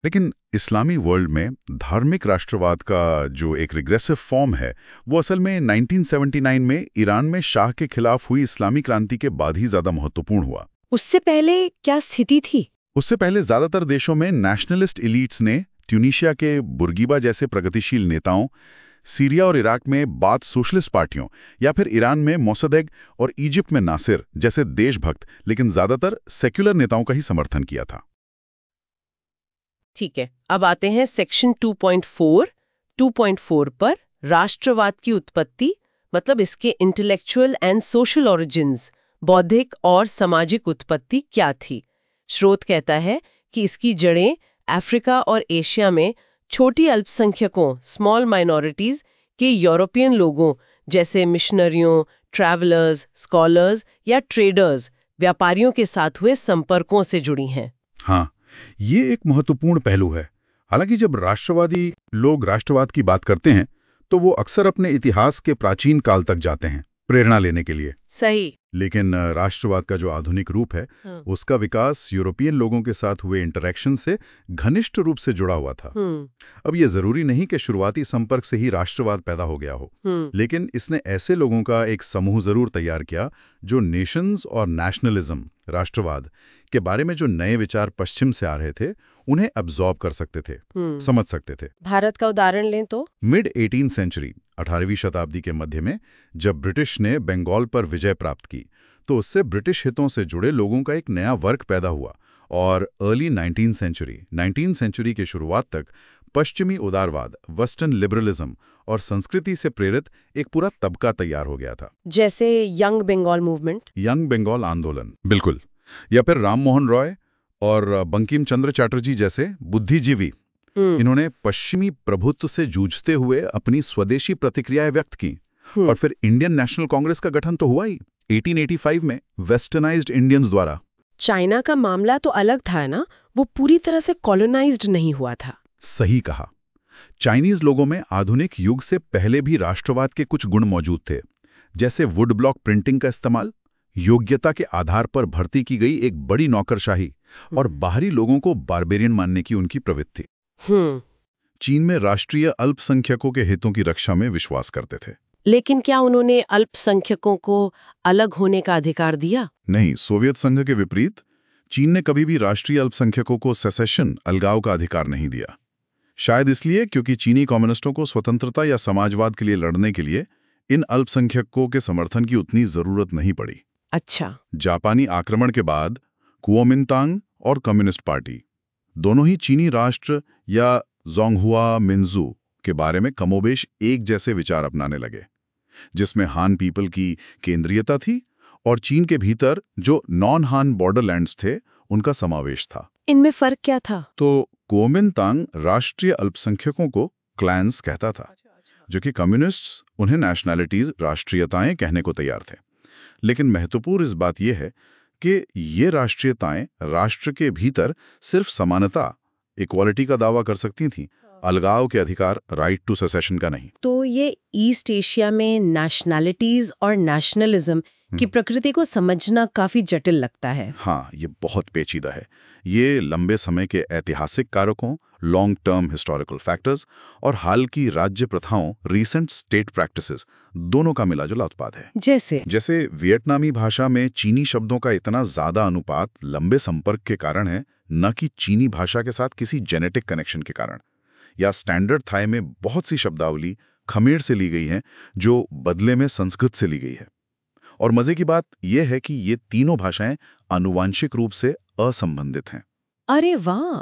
लेकिन इस्लामी वर्ल्ड में धार्मिक राष्ट्रवाद का जो एक रिग्रेसिव फॉर्म है, वो असल में 1979 में ईरान में शाह के खिलाफ हुई इस्लामी क्रांति के बाद ही ज्यादा महत्वपूर्ण हुआ। उससे पहले क्या स्थिति थी? उससे पहले ज्यादातर देशों में नेशनलिस्ट इलीट्स ने ट्यूनीशिया के बुर्गिबा जैसे प्रगतिशील नेताओं, सीरिया और इराक में बाथ सोशलिस्ट पार्टियों, या फिर ईरान में मोसदेग और इजिप्ट में नासिर जैसे देशभक्त लेकिन ज्यादातर सेक्युलर नेताओं का ही समर्थन किया था। ठीक है, अब आते हैं सेक्शन 2.4 पर राष्ट्रवाद की उत्पत्ति, मतलब इसके इंटेलेक्चुअल एंड सोशल ओरिजिन्स, बौद्धिक और सामाजिक उत्पत्ति क्या थी। स्रोत कहता है कि इसकी जड़ें अफ्रीका और एशिया में छोटी अल्पसंख्यकों, स्मॉल माइनॉरिटीज के यूरोपियन लोगों जैसे मिशनरियों, ट्रैवलर्स, स्कॉलर्स या ट्रेडर्स, व्यापारियों के साथ हुए संपर्कों से जुड़ी हैं। हाँ, ये एक महत्वपूर्ण पहलू है। हालांकि जब राष्ट्रवादी लोग राष्ट्रवाद की बात करते हैं तो वो अक्सर अपने इतिहास के प्राचीन काल तक जाते हैं प्रेरणा लेने के लिए। सही। लेकिन राष्ट्रवाद का जो आधुनिक रूप है, उसका विकास यूरोपियन लोगों के साथ हुए इंटरैक्शन से घनिष्ठ रूप से जुड़ा हुआ था। अब ये जरूरी नहीं कि शुरुआती संपर्क से ही राष्ट्रवाद पैदा हो गया हो, लेकिन इसने ऐसे लोगों का एक समूह जरूर तैयार किया जो नेशंस और नेशनलिज्म, राष्ट्रवाद के बारे में जो नए विचार पश्चिम से आ रहे थे उन्हें अब्सॉर्ब कर सकते थे, समझ सकते थे। भारत का उदाहरण लें तो मिड 18th सेंचुरी, 18वीं शताब्दी के मध्य में जब ब्रिटिश ने बंगाल पर विजय प्राप्त की तो उससे ब्रिटिश हितों से जुड़े लोगों का एक नया वर्ग पैदा हुआ और अर्ली 19th सेंचुरी की शुरुआत तक पश्चिमी उदारवाद, वेस्टर्न लिबरलिज्म और संस्कृति से प्रेरित एक पूरा तबका तैयार हो गया था। जैसे young Bengal movement, young Bengal आंदोलन, बिल्कुल, या फिर राम मोहन रॉय और बंकिम चंद्र चटर्जी जैसे बुद्धिजीवी। इन्होंने पश्चिमी प्रभुत्व से जूझते हुए अपनी स्वदेशी प्रतिक्रियाएं व्यक्त की। और फिर इंडियन नेशनल कांग्रेस का गठन तो हुआ ही 1885 में वेस्टर्नाइज्ड इंडियंस द्वारा। चाइना का मामला तो अलग था ना, वो पूरी तरह से कॉलोनाइज्ड नहीं हुआ था। सही कहा। चाइनीज लोगों में आधुनिक युग से पहले भी राष्ट्रवाद के कुछ गुण मौजूद थे, जैसे वुड ब्लॉक प्रिंटिंग का इस्तेमाल, योग्यता के आधार पर भर्ती की गई एक बड़ी नौकरशाही और बाहरी लोगों को बारबेरियन मानने की उनकी प्रवृत्ति। चीन में राष्ट्रीय अल्पसंख्यकों के हितों की रक्षा में विश्वास करते थे। लेकिन क्या उन्होंने अल्पसंख्यकों को अलग होने का अधिकार दिया? नहीं, सोवियत संघ के विपरीत चीन ने कभी भी राष्ट्रीय अल्पसंख्यकों को सेसेशन, अलगाव का अधिकार नहीं दिया। शायद इसलिए क्योंकि चीनी कम्युनिस्टों को स्वतंत्रता या समाजवाद के लिए लड़ने के लिए इन अल्पसंख्यकों के समर्थन की उतनी जरूरत नहीं पड़ी। अच्छा। जापानी आक्रमण के बाद कुओमिंतांग और कम्युनिस्ट पार्टी दोनों ही चीनी राष्ट्र या जोंगहुआ मिन्जू के बारे में कमोबेश एक जैसे विचार अपनाने लगे, जिसमें हान पीपल की केंद्रीयता थी और चीन के भीतर जो नॉन हान बॉर्डरलैंड्स थे उनका समावेश था। इनमें फर्क क्या था? तो कुओमिंतांग राष्ट्रीय अल्पसंख्यकों को क्लैंस कहता था, जो कि कम्युनिस्ट्स उन्हें नेशनैलिटीज, राष्ट्रीयताएं कहने को तैयार थे। लेकिन महत्वपूर्ण इस बात यह है कि ये राष्ट्रीयताएं राष्ट्र के भीतर सिर्फ समानता, इक्वालिटी का दावा कर सकती थीं, अलगाव के अधिकार, राइट टू सेसेशन का नहीं। तो ये ईस्ट एशिया में नेशनैलिटीज और नेशनलिज्म की प्रकृति को समझना काफी जटिल लगता है। हाँ, ये बहुत पेचीदा है। ये लंबे समय के ऐतिहासिक कारकों, लॉन्ग टर्म हिस्टोरिकल फैक्टर्स और हाल की राज्य प्रथाओं, रीसेंट स्टेट प्रैक्टिसेस, दोनों का मिलाजुला उत्पाद है। जैसे वियतनामी भाषा में चीनी शब्दों का इतना ज्यादा अनुपात लंबे संपर्क के कारण है, न कि चीनी भाषा के साथ किसी जेनेटिक कनेक्शन के कारण। या स्टैंडर्ड थाई में बहुत सी शब्दावली खमेर से ली गई है, जो बदले में संस्कृत से ली गई है। और मजे की बात यह है कि ये तीनों भाषाएं आनुवांशिक रूप से असंबंधित हैं। अरे वाह!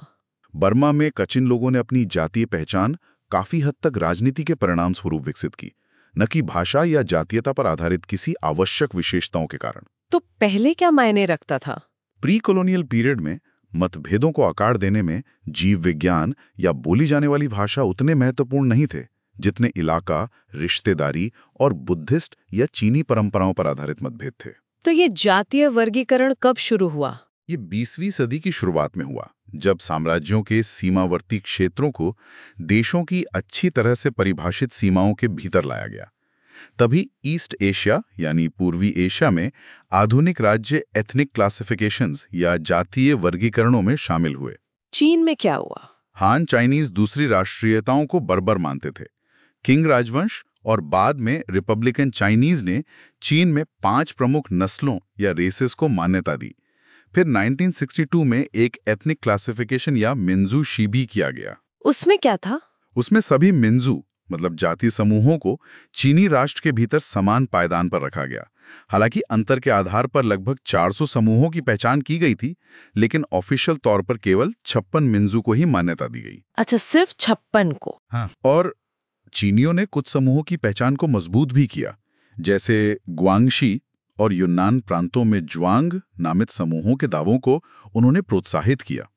बर्मा में कचिन लोगों ने अपनी जातीय पहचान काफी हद तक राजनीति के परिणाम स्वरूप विकसित की, न कि भाषा या जातीयता पर आधारित किसी आवश्यक विशेषताओं के कारण। तो पहले क्या मायने रखता था? प्री कॉलोनियल पीरियड में मतभेदों को आकार देने में जीव विज्ञान या बोली जाने वाली भाषा उतने महत्वपूर्ण नहीं थे जितने इलाका, रिश्तेदारी और बुद्धिस्ट या चीनी परंपराओं पर आधारित मतभेद थे। तो ये जातीय वर्गीकरण कब शुरू हुआ? ये 20वीं सदी की शुरुआत में हुआ, जब साम्राज्यों के सीमावर्ती क्षेत्रों को देशों की अच्छी तरह से परिभाषित सीमाओं के भीतर लाया गया। तभी ईस्ट एशिया यानी पूर्वी एशिया में आधुनिक राज्य एथनिक क्लासिफिकेशंस या जातीय वर्गीकरणों में शामिल हुए। चीन में क्या हुआ? हान चाइनीज दूसरी राष्ट्रीयताओं को बर्बर मानते थे। किंग राजवंश और बाद में रिपब्लिकन चाइनीज ने चीन में 5 प्रमुख नस्लों या रेसेस को मान्यता दी। फिर 1962 में एक एथनिक क्लासिफिकेशन या मिन्जू शीबी किया गया। उसमें क्या था? उसमें सभी मिन्जू मतलब जाति समूहों को चीनी राष्ट्र के भीतर समान पायदान पर रखा गया। हालांकि अंतर के आधार पर लगभग 400 समूहों की पहचान की गई थी, लेकिन ऑफिशियल तौर पर केवल 56 मिन्जू को ही मान्यता दी गई। अच्छा, सिर्फ 56 को? हाँ। और चीनियों ने कुछ समूहों की पहचान को मजबूत भी किया, जैसे ग्वांगशी और यूनान प्रांतों में ज्वांग नामित समूहों के दावों को उन्होंने प्रोत्साहित किया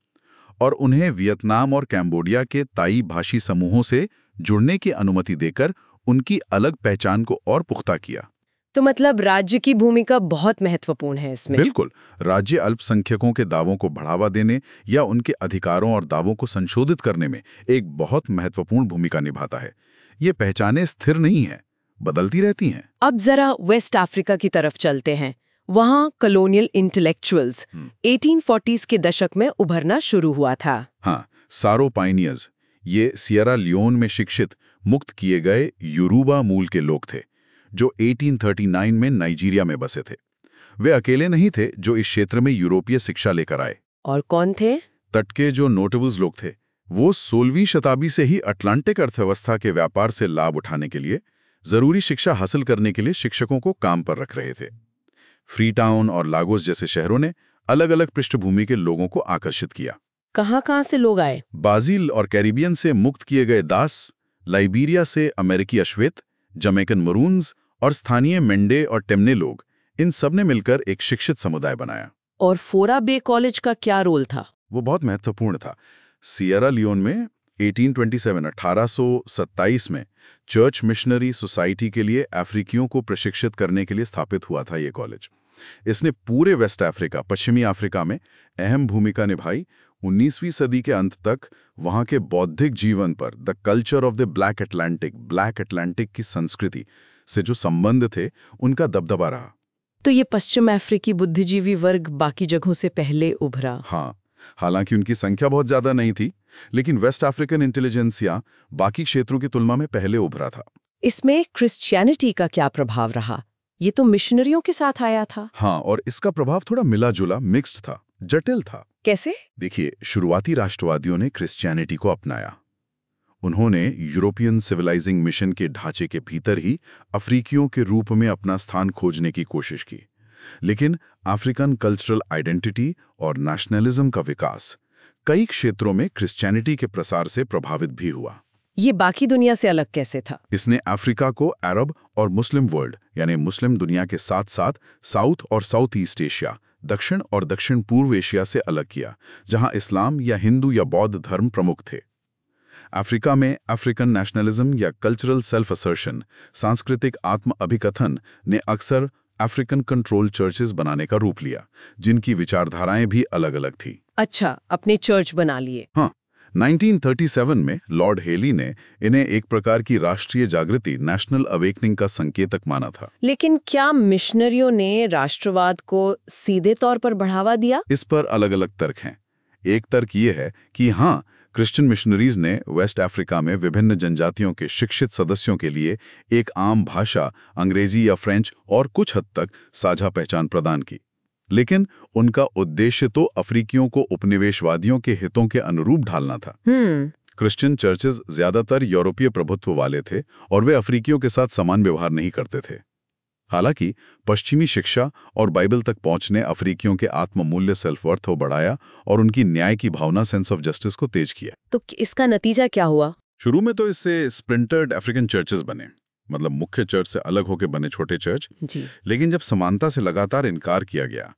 और उन्हें वियतनाम और कैम्बोडिया के ताई भाषी समूहों से जुड़ने की अनुमति देकर उनकी अलग पहचान को और पुख्ता किया। तो मतलब राज्य की भूमिका बहुत महत्वपूर्ण है इसमें। बिल्कुल, राज्य अल्पसंख्यकों के दावों को बढ़ावा देने या उनके अधिकारों और दावों को संशोधित करने में एक बहुत महत्वपूर्ण भूमिका निभाता है। ये पहचानें स्थिर नहीं है, बदलती रहती हैं। अब जरा वेस्ट अफ्रीका की तरफ चलते हैं। वहाँ कॉलोनियल इंटेलेक्चुअल्स 1840s के दशक में उभरना शुरू हुआ था। हाँ, सारो पाइनियर्स, ये सियरा लियोन में शिक्षित मुक्त किए गए यूरोबा मूल के लोग थे, जो 1839 में नाइजीरिया में बसे थे। वे अकेले नहीं थे जो इस क्षेत्र में यूरोपीय शिक्षा लेकर आए। और कौन थे? तट के जो नोटेबल्स लोग थे, वो 16वीं शताब्दी से ही अटलांटिक अर्थव्यवस्था के व्यापार से लाभ उठाने के लिए, जरूरी शिक्षा हासिल करने के लिए शिक्षकों को काम पर रख रहे थे। फ्रीटाउन और लागोस जैसे शहरों ने अलग अलग पृष्ठभूमि के लोगों को आकर्षित किया। कहाँ से लोग आए? ब्राजील और कैरिबियन से मुक्त किए गए दास, लाइबीरिया से अमेरिकी अश्वेत, जमैकन मरून्स और स्थानीय मेंडे और टेमने लोग, इन सब ने मिलकर एक शिक्षित समुदाय बनाया। और फोरा बे कॉलेज का क्या रोल था? वो बहुत महत्वपूर्ण था। सियरा लियोन में 1827 में चर्च मिशनरी सोसाइटी के लिए अफ्रीकियों को प्रशिक्षित करने के लिए स्थापित हुआ था ये कॉलेज। इसने पूरे वेस्ट अफ्रीका, पश्चिमी अफ्रीका में अहम भूमिका निभाई 19वीं सदी के अंत तक वहां के बौद्धिक जीवन पर the culture of the black Atlantic की संस्कृति से जो संबंध थे उनका दबदबा रहा। तो ये पश्चिम अफ्रीकी बुद्धिजीवी वर्ग बाकी जगहों से पहले उभरा। हाँ, हालांकि उनकी संख्या बहुत ज्यादा नहीं थी, लेकिन वेस्ट अफ्रीकन इंटेलिजेंसिया बाकी क्षेत्रों की तुलना में पहले उभरा था। इसमें क्रिश्चियनिटी का क्या प्रभाव रहा? ये तो मिशनरियों के साथ आया था। हाँ, और इसका प्रभाव थोड़ा मिला जुला, मिक्स्ड था, जटिल था। कैसे? देखिए, शुरुआती राष्ट्रवादियों ने क्रिश्चियनिटी को अपनाया। उन्होंने यूरोपियन सिविलाइजिंग मिशन के ढांचे के भीतर ही अफ्रीकियों के रूप में अपना स्थान खोजने की कोशिश की, लेकिन अफ्रीकन कल्चरल आइडेंटिटी और नेशनलिज्म का विकास कई क्षेत्रों में क्रिश्चियनिटी के प्रसार से प्रभावित भी हुआ। ये बाकी दुनिया से अलग कैसे था? इसने अफ्रीका को अरब और मुस्लिम वर्ल्ड यानी मुस्लिम दुनिया के साथ साथ साउथ और साउथ ईस्ट एशिया, दक्षिण और दक्षिण पूर्व एशिया से अलग किया, जहां इस्लाम या हिंदू या बौद्ध धर्म प्रमुख थे। अफ्रीका में अफ्रीकन नेशनलिज्म या कल्चरल सेल्फ असर्शन, सांस्कृतिक आत्म अभिकथन ने अक्सर अफ्रीकन कंट्रोल चर्चेस बनाने का रूप लिया, जिनकी विचारधाराएं भी अलग-अलग थी। अच्छा, अपने चर्च बना लिए। हाँ, 1937 में लॉर्ड हेली ने इन्हें एक प्रकार की राष्ट्रीय जागृति, नेशनल अवेकनिंग का संकेतक माना था। लेकिन क्या मिशनरियों ने राष्ट्रवाद को सीधे तौर पर बढ़ावा दिया? इस पर अलग-अलग तर्क हैं। एक तर्क ये है कि हाँ, क्रिश्चियन मिशनरीज ने वेस्ट अफ्रीका में विभिन्न जनजातियों के शिक्षित सदस्यों के लिए एक आम भाषा, अंग्रेजी या फ्रेंच और कुछ हद तक साझा पहचान प्रदान की, लेकिन उनका उद्देश्य तो अफ्रीकियों को उपनिवेशवादियों के हितों के अनुरूप ढालना था। क्रिश्चियन चर्चेज ज्यादातर यूरोपीय प्रभुत्व वाले थे और वे अफ्रीकियों के साथ समान व्यवहार नहीं करते थे। हालांकि पश्चिमी शिक्षा और बाइबल तक पहुंचने अफ्रीकियों के आत्ममूल्य सेल्फ-वर्थ को बढ़ाया और उनकी न्याय की भावना, सेंस ऑफ जस्टिस को तेज किया। तो इसका नतीजा क्या हुआ? शुरू में तो इससे स्प्लिंटर्ड अफ्रीकन चर्चेस बने, मतलब मुख्य चर्च से अलग होकर बने छोटे चर्च। जी। लेकिन जब समानता से लगातार इनकार किया गया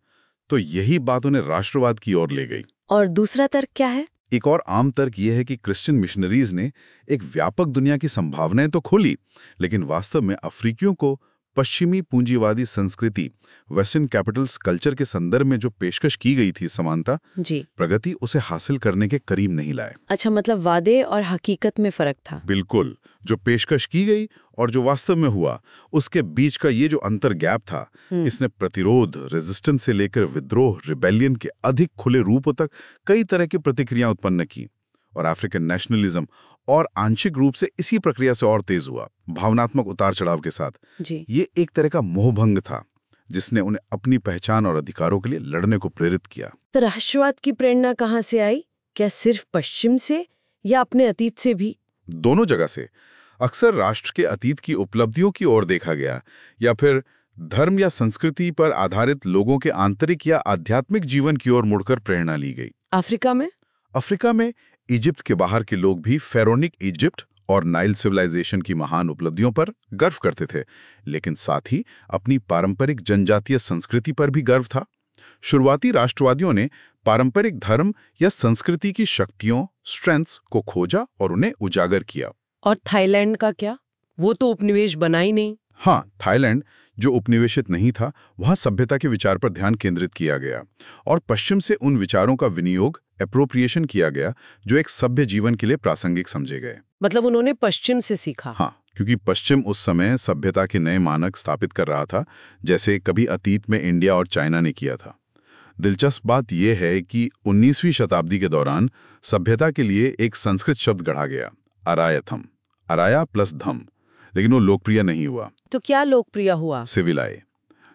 तो यही बात उन्हें राष्ट्रवाद की ओर ले गई। और दूसरा तर्क क्या है? एक और आम तर्क यह है कि क्रिश्चियन मिशनरीज ने एक व्यापक दुनिया की संभावनाएं तो खोली, लेकिन वास्तव में अफ्रीकियों को पश्चिमी पूंजीवादी संस्कृति, वेस्टर्न कैपिटल्स कल्चर के संदर्भ में जो पेशकश की गई थी समानता, जी, प्रगति, उसे हासिल करने के करीब नहीं लाए। अच्छा, मतलब वादे और हकीकत में फर्क था। बिल्कुल, जो पेशकश की गई और जो वास्तव में हुआ, उसके बीच का ये जो अंतर गैप था, इसने प्रतिरोध, रेजिस्टेंस से लेकर विद्रोह, रिबेलियन के अधिक खुले रूपों तक कई तरह की प्रतिक्रियाएं उत्पन्न की। और अफ्रीकन नेशनलिज्म और आंशिक रूप से इसी प्रक्रिया से और तेज हुआ, भावनात्मक उतार चढ़ाव के साथ। जी। ये एक तरह का मोहभंग था जिसने उन्हें अपनी पहचान और अधिकारों के लिए लड़ने को प्रेरित किया। तो राष्ट्रवाद की प्रेरणा कहाँ से आई? क्या सिर्फ पश्चिम से या अपने अतीत से भी? दोनों जगह से। अक्सर राष्ट्र के अतीत की उपलब्धियों की ओर देखा गया, या फिर धर्म या संस्कृति पर आधारित लोगों के आंतरिक या आध्यात्मिक जीवन की ओर मुड़कर प्रेरणा ली गई। अफ्रीका में इजिप्ट के बाहर के लोग भी फेरोनिक इजिप्ट और नाइल सिविलाइजेशन की महान उपलब्धियों पर गर्व करते थे, लेकिन साथ ही अपनी पारंपरिक जनजातीय संस्कृति पर भी गर्व था। शुरुआती राष्ट्रवादियों ने पारंपरिक धर्म या संस्कृति की शक्तियों, स्ट्रेंथ्स को खोजा और उन्हें उजागर किया। और थाईलैंड का क्या? वो तो उपनिवेश बना ही नहीं। हाँ, थाईलैंड जो उपनिवेशित नहीं था, वहां सभ्यता के विचार पर ध्यान केंद्रित किया गया और पश्चिम से उन विचारों का विनियोग, एप्रोप्रिएशन किया गया जो एक सभ्य जीवन के लिए प्रासंगिक समझे गए। मतलब उन्होंने पश्चिम से सीखा। हाँ, क्योंकि पश्चिम उस समय सभ्यता के नए मानक स्थापित कर रहा था, जैसे कभी अतीत में इंडिया और चाइना ने किया था। दिलचस्प बात यह है कि 19वीं शताब्दी के दौरान सभ्यता के लिए एक संस्कृत शब्द गढ़ा गया, अरायथम, अराया प्लस धम, लेकिन वो लोकप्रिय नहीं हुआ। तो क्या लोकप्रिय हुआ? सिविलाए,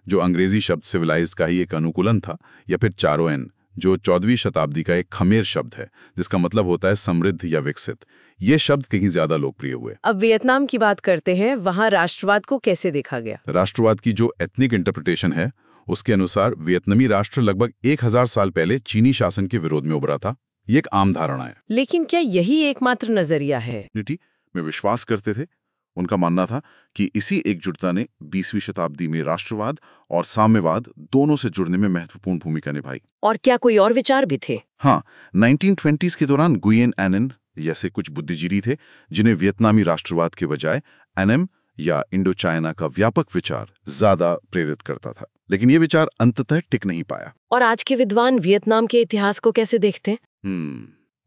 जो अंग्रेजी शब्द सिविलाइज्ड का ही एक अनुकूलन था, या फिर चारोएन, जो 14वीं शताब्दी का एक खमेर शब्द है जिसका मतलब होता है समृद्ध या विकसित। ये शब्द कहीं ज्यादा लोकप्रिय हुए। अब वियतनाम की बात करते हैं, वहां राष्ट्रवाद को कैसे देखा गया? राष्ट्रवाद की जो एथनिक इंटरप्रिटेशन है, उसके अनुसार वियतनामी राष्ट्र लगभग 1000 साल पहले चीनी शासन के विरोध में उभरा था। ये एक आम धारणा है। लेकिन क्या यही एकमात्र नजरिया है? में विश्वास करते थे। उनका मानना था कि इसी एकजुटता ने 20वीं शताब्दी में राष्ट्रवाद और साम्यवाद दोनों से जुड़ने में महत्वपूर्ण भूमिका निभाई। और क्या कोई और विचार भी थे? हाँ, 1920s के दौरान गुयेन एनन जैसे कुछ बुद्धिजीवी थे जिन्हें वियतनामी राष्ट्रवाद के बजाय एनएम या इंडो चाइना का व्यापक विचार ज्यादा प्रेरित करता था, लेकिन ये विचार अंततः टिक नहीं पाया। और आज के विद्वान वियतनाम के इतिहास को कैसे देखते हैं?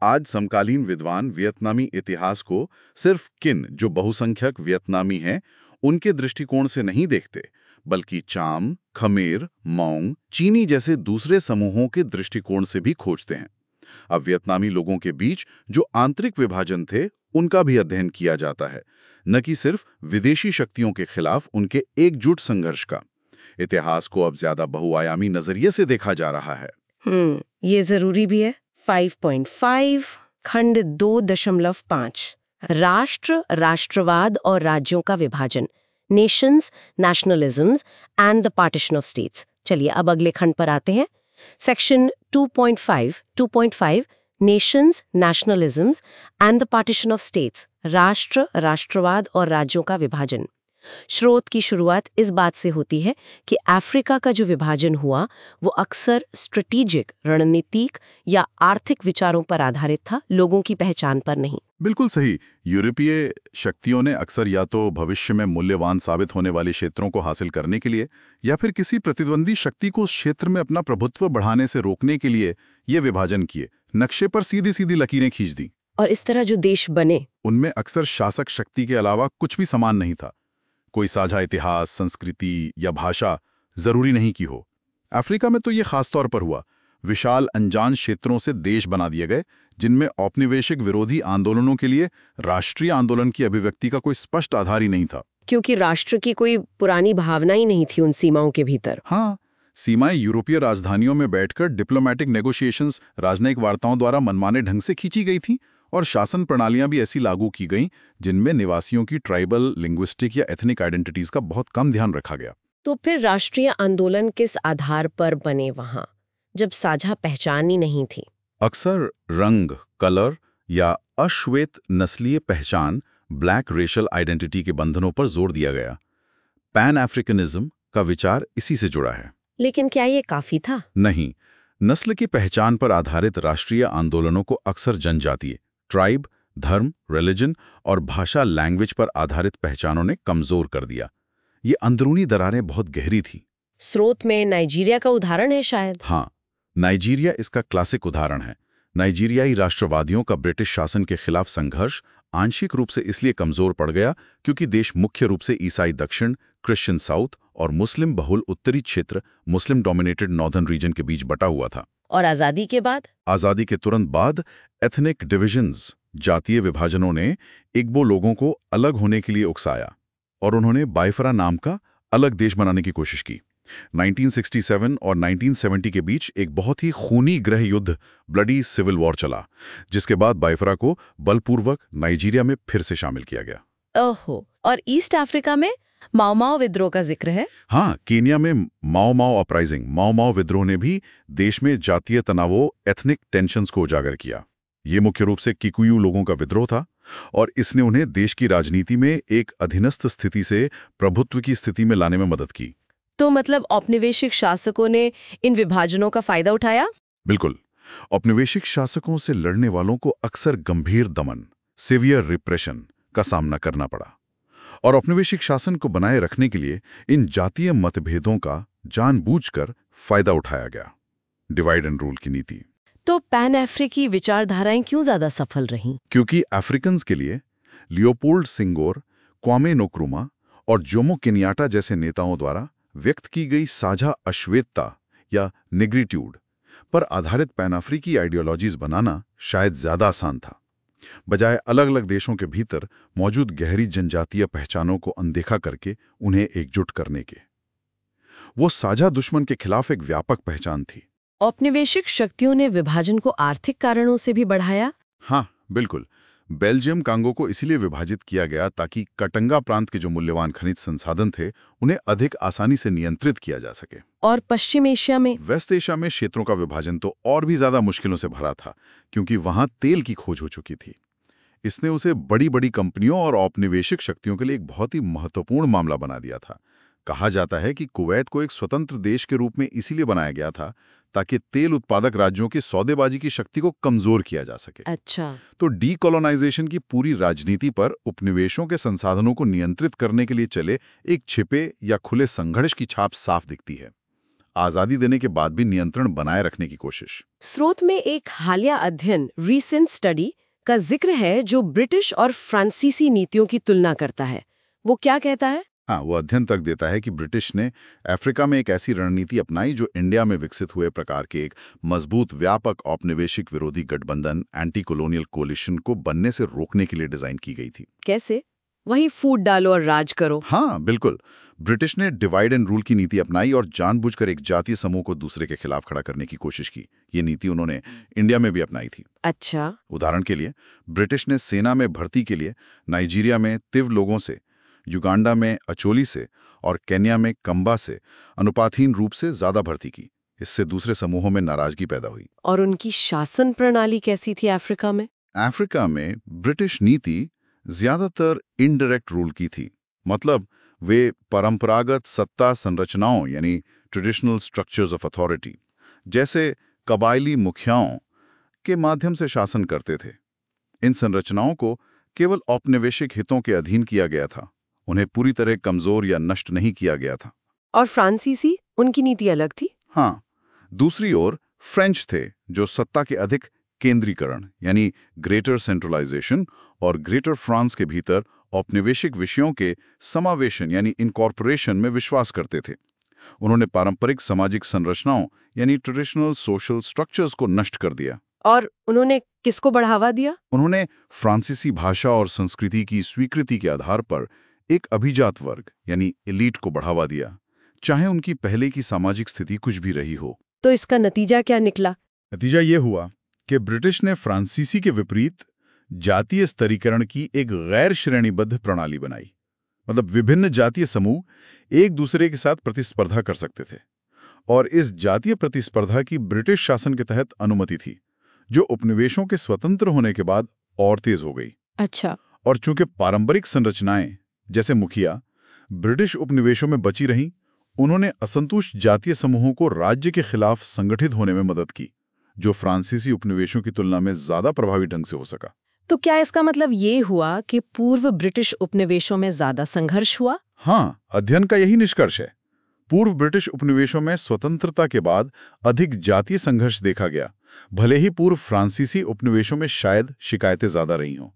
आज समकालीन विद्वान वियतनामी इतिहास को सिर्फ किन जो बहुसंख्यक वियतनामी हैं उनके दृष्टिकोण से नहीं देखते, बल्कि चाम, खमेर, मौंग, चीनी जैसे दूसरे समूहों के दृष्टिकोण से भी खोजते हैं। अब वियतनामी लोगों के बीच जो आंतरिक विभाजन थे उनका भी अध्ययन किया जाता है, न कि सिर्फ विदेशी शक्तियों के खिलाफ उनके एकजुट संघर्ष का। इतिहास को अब ज्यादा बहुआयामी नजरिए से देखा जा रहा है। ये जरूरी भी है। 5.5 खंड 2.5 राष्ट्र, राष्ट्रवाद और राज्यों का विभाजन, nations, nationalisms and the partition of states. चलिए अब अगले खंड पर आते हैं। Section 2.5 nations, nationalisms and the partition of states, राष्ट्र, राष्ट्रवाद और राज्यों का विभाजन। स्रोत की शुरुआत इस बात से होती है कि अफ्रीका का जो विभाजन हुआ वो अक्सर स्ट्रेटेजिक, रणनीतिक या आर्थिक विचारों पर आधारित था, लोगों की पहचान पर नहीं। बिल्कुल सही। यूरोपीय शक्तियों ने अक्सर या तो भविष्य में मूल्यवान साबित होने वाले क्षेत्रों को हासिल करने के लिए या फिर किसी प्रतिद्वंदी शक्ति को उस क्षेत्र में अपना प्रभुत्व बढ़ाने से रोकने के लिए ये विभाजन किए, नक्शे पर सीधी सीधी लकीरें खींच दी। और इस तरह जो देश बने उनमें अक्सर शासक शक्ति के अलावा कुछ भी समान नहीं था। कोई साझा इतिहास, संस्कृति या भाषा जरूरी नहीं की हो। अफ्रीका में तो ये खासतौर पर हुआ। विशाल अनजान क्षेत्रों से देश बना दिए गए जिनमें औपनिवेशिक विरोधी आंदोलनों के लिए राष्ट्रीय आंदोलन की अभिव्यक्ति का कोई स्पष्ट आधार ही नहीं था, क्योंकि राष्ट्र की कोई पुरानी भावना ही नहीं थी उन सीमाओं के भीतर। हाँ, सीमाएं यूरोपीय राजधानियों में बैठकर डिप्लोमेटिक नेगोशिएशंस, राजनयिक वार्ताओं द्वारा मनमाने ढंग से खींची गई थीं और शासन प्रणालियां भी ऐसी लागू की गईं जिनमें निवासियों की ट्राइबल, लिंग्विस्टिक या एथनिक आइडेंटिटीज का बहुत कम ध्यान रखा गया। तो फिर राष्ट्रीय आंदोलन किस आधार पर बने वहां, जब साझा पहचान ही नहीं थी? अक्सर रंग, कलर या अश्वेत नस्लीय पहचान, ब्लैक रेशियल आइडेंटिटी के बंधनों पर जोर दिया गया। पैन अफ्रीकनिज्म का विचार इसी से जुड़ा है। लेकिन क्या ये काफी था? नहीं, नस्ल की पहचान पर आधारित राष्ट्रीय आंदोलनों को अक्सर जनजातीय, ट्राइब, धर्म, रिलीजन और भाषा, लैंग्वेज पर आधारित पहचानों ने कमजोर कर दिया। ये अंदरूनी दरारें बहुत गहरी थी। स्रोत में नाइजीरिया का उदाहरण है शायद। हाँ, नाइजीरिया इसका क्लासिक उदाहरण है। नाइजीरियाई राष्ट्रवादियों का ब्रिटिश शासन के खिलाफ संघर्ष आंशिक रूप से इसलिए कमजोर पड़ गया क्योंकि देश मुख्य रूप से ईसाई दक्षिण, क्रिश्चियन साउथ और मुस्लिम बहुल उत्तरी क्षेत्र, मुस्लिम डोमिनेटेड नॉर्दर्न रीजन के बीच बटा हुआ था। और आजादी के बाद? आजादी के तुरंत बाद एथनिक डिविजन्स, जातीय विभाजनों ने इग्बो लोगों को अलग होने के लिए उकसाया और उन्होंने बाइफरा नाम का अलग देश बनाने की कोशिश की। 1967 और 1970 के बीच एक बहुत ही खूनी गृह युद्ध, ब्लडी सिविल वॉर चला, जिसके बाद बाइफरा को बलपूर्वक नाइजीरिया में फिर से शामिल किया गया। ओहो, और ईस्ट अफ्रीका में माओ माओ विद्रोह का जिक्र है। हाँ, केनिया में माओ माओ अपराइजिंग, माओ माओ विद्रोह ने भी देश में जातीय तनावों, एथनिक टेंशन्स को उजागर किया। ये मुख्य रूप से किकुयू लोगों का विद्रोह था और इसने उन्हें देश की राजनीति में एक अधीनस्थ स्थिति से प्रभुत्व की स्थिति में लाने में मदद की। तो मतलब औपनिवेशिक शासकों ने इन विभाजनों का फायदा उठाया? बिल्कुल। औपनिवेशिक शासकों से लड़ने वालों को अक्सर गंभीर दमन, सिवियर रिप्रेशन का सामना करना पड़ा और औपनिवेशिक शासन को बनाए रखने के लिए इन जातीय मतभेदों का जानबूझकर फायदा उठाया गया। डिवाइड एंड रूल की नीति। तो पैन अफ्रीकी विचारधाराएं क्यों ज्यादा सफल रहीं? क्योंकि अफ्रीकन्स के लिए लियोपोल्ड सेंगोर, क्वामे नक्रुमा और जोमो केनियाटा जैसे नेताओं द्वारा व्यक्त की गई साझा अश्वेतता या निग्रिट्यूड पर आधारित पैन अफ्रीकी आइडियोलॉजीज बनाना शायद ज्यादा आसान था, बजाय अलग अलग देशों के भीतर मौजूद गहरी जनजातीय पहचानों को अनदेखा करके उन्हें एकजुट करने के। वो साझा दुश्मन के खिलाफ एक व्यापक पहचान थी। औपनिवेशिक शक्तियों ने विभाजन को आर्थिक कारणों से भी बढ़ाया? हाँ, बिल्कुल। बेल्जियम कांगो को इसीलिए विभाजित किया गया ताकि कटंगा प्रांत के जो मूल्यवान खनिज संसाधन थे उन्हें अधिक आसानी से नियंत्रित किया जा सके। और पश्चिम एशिया में? वेस्ट एशिया में क्षेत्रों का विभाजन तो और भी ज्यादा मुश्किलों से भरा था क्योंकि वहां तेल की खोज हो चुकी थी। इसने उसे बड़ी बड़ी कंपनियों और औपनिवेशिक शक्तियों के लिए एक बहुत ही महत्वपूर्ण मामला बना दिया था। कहा जाता है कि कुवैत को एक स्वतंत्र देश के रूप में इसीलिए बनाया गया था ताकि तेल उत्पादक राज्यों की सौदेबाजी की शक्ति को कमजोर किया जा सके। अच्छा। तो डीकोलोनाइजेशन की पूरी राजनीति पर उपनिवेशों के संसाधनों को नियंत्रित करने के लिए चले एक छिपे या खुले संघर्ष की छाप साफ दिखती है। आजादी देने के बाद भी नियंत्रण बनाए रखने की कोशिश। स्रोत में एक हालिया अध्ययन रीसेंट स्टडी का जिक्र है जो ब्रिटिश और फ्रांसीसी नीतियों की तुलना करता है। वो क्या कहता है? हाँ, वो अध्ययन तक देता है कि ब्रिटिश ने अफ्रीका में एक ऐसी रणनीति अपनाई जो इंडिया में विकसित हुए प्रकार के एक मजबूत व्यापक औपनिवेशिक विरोधी गठबंधन एंटी कॉलोनियल कोलिशन को बनने से रोकने के लिए डिजाइन की गई थी। कैसे? वही फूट डालो और राज करो। हाँ बिल्कुल। ब्रिटिश ने डिवाइड एंड रूल की नीति अपनाई और जानबूझकर एक जातीय समूह को दूसरे के खिलाफ खड़ा करने की कोशिश की। ये नीति उन्होंने इंडिया में भी अपनाई थी। अच्छा। उदाहरण के लिए ब्रिटिश ने सेना में भर्ती के लिए नाइजीरिया में तिव लोगों से, युगांडा में अचोली से और केन्या में कम्बा से अनुपातहीन रूप से ज्यादा भर्ती की। इससे दूसरे समूहों में नाराजगी पैदा हुई। और उनकी शासन प्रणाली कैसी थी अफ्रीका में? अफ्रीका में ब्रिटिश नीति ज्यादातर इनडायरेक्ट रूल की थी। मतलब वे परंपरागत सत्ता संरचनाओं यानी ट्रेडिशनल स्ट्रक्चर्स ऑफ अथॉरिटी जैसे कबायली मुखियाओं के माध्यम से शासन करते थे। इन संरचनाओं को केवल औपनिवेशिक हितों के अधीन किया गया था। उन्हें पूरी तरह कमजोर या नष्ट नहीं किया गया था। और फ्रांसीसी, उनकी नीति अलग थी। हाँ, दूसरी ओर फ्रेंच थे जो सत्ता के अधिक केंद्रीकरण यानी ग्रेटर सेंट्रलाइजेशन और ग्रेटर फ्रांस के भीतर औपनिवेशिक विषयों के समावेशन यानी इनकॉर्पोरेशन में विश्वास करते थे। उन्होंने पारंपरिक सामाजिक संरचनाओं यानी ट्रेडिशनल सोशल स्ट्रक्चर्स को नष्ट कर दिया। और उन्होंने किसको बढ़ावा दिया? उन्होंने फ्रांसीसी भाषा और संस्कृति की स्वीकृति के आधार पर एक अभिजात वर्ग यानी एलीट को बढ़ावा दिया, चाहे उनकी पहले की सामाजिक स्थिति कुछ भी रही हो। तो इसका नतीजा क्या निकला? नतीजा ये हुआ कि ब्रिटिश ने फ्रांसीसी के विपरीत जातीय स्तरीकरण की एक गैर श्रेणीबद्ध प्रणाली बनाई। मतलब विभिन्न जातीय समूह एक दूसरे के साथ प्रतिस्पर्धा कर सकते थे और इस जातीय प्रतिस्पर्धा की ब्रिटिश शासन के तहत अनुमति थी, जो उपनिवेशों के स्वतंत्र होने के बाद और तेज हो गई। अच्छा। और चूंकि पारंपरिक संरचनाएं जैसे मुखिया ब्रिटिश उपनिवेशों में बची रहीं, उन्होंने असंतुष्ट जातीय समूहों को राज्य के खिलाफ संगठित होने में मदद की, जो फ्रांसीसी उपनिवेशों की तुलना में ज्यादा प्रभावी ढंग से हो सका। तो क्या इसका मतलब ये हुआ कि पूर्व ब्रिटिश उपनिवेशों में ज्यादा संघर्ष हुआ? हाँ, अध्ययन का यही निष्कर्ष है। पूर्व ब्रिटिश उपनिवेशों में स्वतंत्रता के बाद अधिक जातीय संघर्ष देखा गया, भले ही पूर्व फ्रांसीसी उपनिवेशों में शायद शिकायतें ज्यादा रही हों।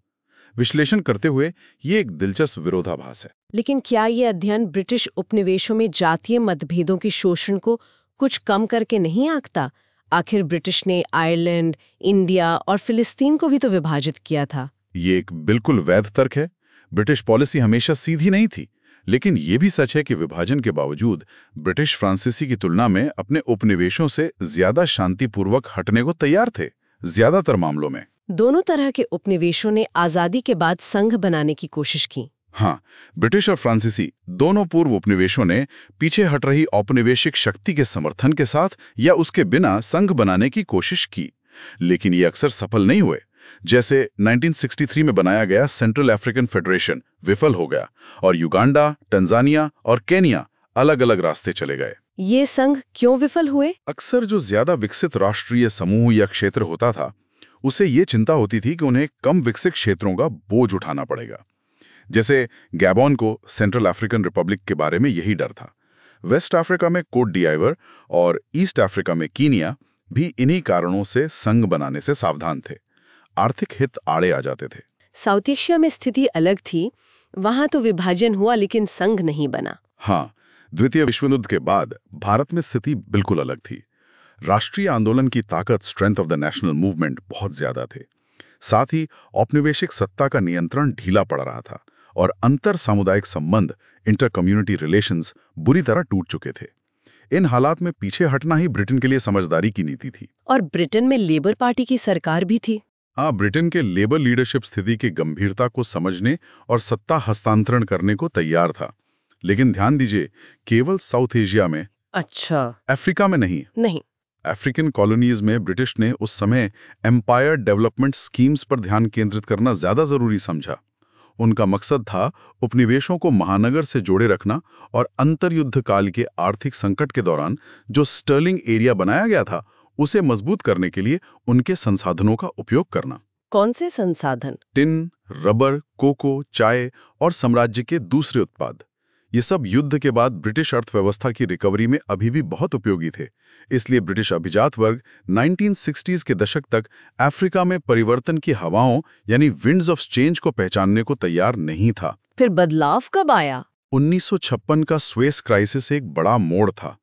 विश्लेषण करते हुए ये एक दिलचस्प विरोधाभास है। लेकिन क्या ये अध्ययन ब्रिटिश उपनिवेशों में जातीय मतभेदों के शोषण को कुछ कम करके नहीं आंकता? आखिर ब्रिटिश ने आयरलैंड, इंडिया और फिलिस्तीन को भी तो विभाजित किया था। ये एक बिल्कुल वैध तर्क है। ब्रिटिश पॉलिसी हमेशा सीधी नहीं थी, लेकिन ये भी सच है कि विभाजन के बावजूद ब्रिटिश फ्रांसीसी की तुलना में अपने उपनिवेशों से ज्यादा शांतिपूर्वक हटने को तैयार थे, ज्यादातर मामलों में। दोनों तरह के उपनिवेशों ने आजादी के बाद संघ बनाने की कोशिश की। हाँ, ब्रिटिश और फ्रांसीसी दोनों पूर्व उपनिवेशों ने पीछे हट रही औपनिवेशिक शक्ति के समर्थन के साथ या उसके बिना संघ बनाने की कोशिश की, लेकिन ये अक्सर सफल नहीं हुए। जैसे 1963 में बनाया गया सेंट्रल अफ्रीकन फेडरेशन विफल हो गया और युगांडा, तंजानिया और केन्या अलग अलग रास्ते चले गए। ये संघ क्यों विफल हुए? अक्सर जो ज्यादा विकसित राष्ट्रीय समूह या क्षेत्र होता था, उसे ये चिंता होती थी कि उन्हें कम विकसित क्षेत्रों का बोझ उठाना पड़ेगा। जैसे गैबोन को सेंट्रल अफ्रीकन रिपब्लिक के बारे में यही डर था। वेस्ट अफ्रीका में कोट डिआइवर और ईस्ट अफ्रीका में कीनिया भी इन्हीं कारणों से संघ बनाने से सावधान थे। आर्थिक हित आड़े आ जाते थे। साउथ एशिया में स्थिति अलग थी। वहां तो विभाजन हुआ लेकिन संघ नहीं बना। हाँ, द्वितीय विश्व युद्ध के बाद भारत में स्थिति बिल्कुल अलग थी। राष्ट्रीय आंदोलन की ताकत, strength of the national movement बहुत ज्यादा थे। साथ ही औपनिवेशिक सत्ता का नियंत्रण ढीला पड़ रहा था और अंतर सामुदायिक संबंध, इंटर कम्युनिटी रिलेशंस बुरी तरह टूट चुके थे। इन हालात में पीछे हटना ही ब्रिटेन के लिए समझदारी की नीति थी। और ब्रिटेन में लेबर पार्टी की सरकार भी थी। हाँ, ब्रिटेन के लेबर लीडरशिप स्थिति की गंभीरता को समझने और सत्ता हस्तांतरण करने को तैयार था। लेकिन ध्यान दीजिए, केवल साउथ एशिया में, अच्छा, अफ्रीका में नहीं। अफ्रीकन कॉलोनीज में ब्रिटिश ने उस समय एम्पायर डेवलपमेंट स्कीम्स पर ध्यान केंद्रित करना ज्यादा जरूरी समझा। उनका मकसद था उपनिवेशों को महानगर से जोड़े रखना और अंतर्युद्ध काल के आर्थिक संकट के दौरान जो स्टर्लिंग एरिया बनाया गया था उसे मजबूत करने के लिए उनके संसाधनों का उपयोग करना। कौन से संसाधन? टिन, रबर, कोको, चाय और साम्राज्य के दूसरे उत्पाद। ये सब युद्ध के बाद ब्रिटिश अर्थव्यवस्था की रिकवरी में अभी भी बहुत उपयोगी थे। इसलिए ब्रिटिश अभिजात वर्ग 1960s के दशक तक अफ्रीका में परिवर्तन की हवाओं यानी विंड्स ऑफ चेंज को पहचानने को तैयार नहीं था। फिर बदलाव कब आया? 1956 का स्वेस क्राइसिस एक बड़ा मोड़ था।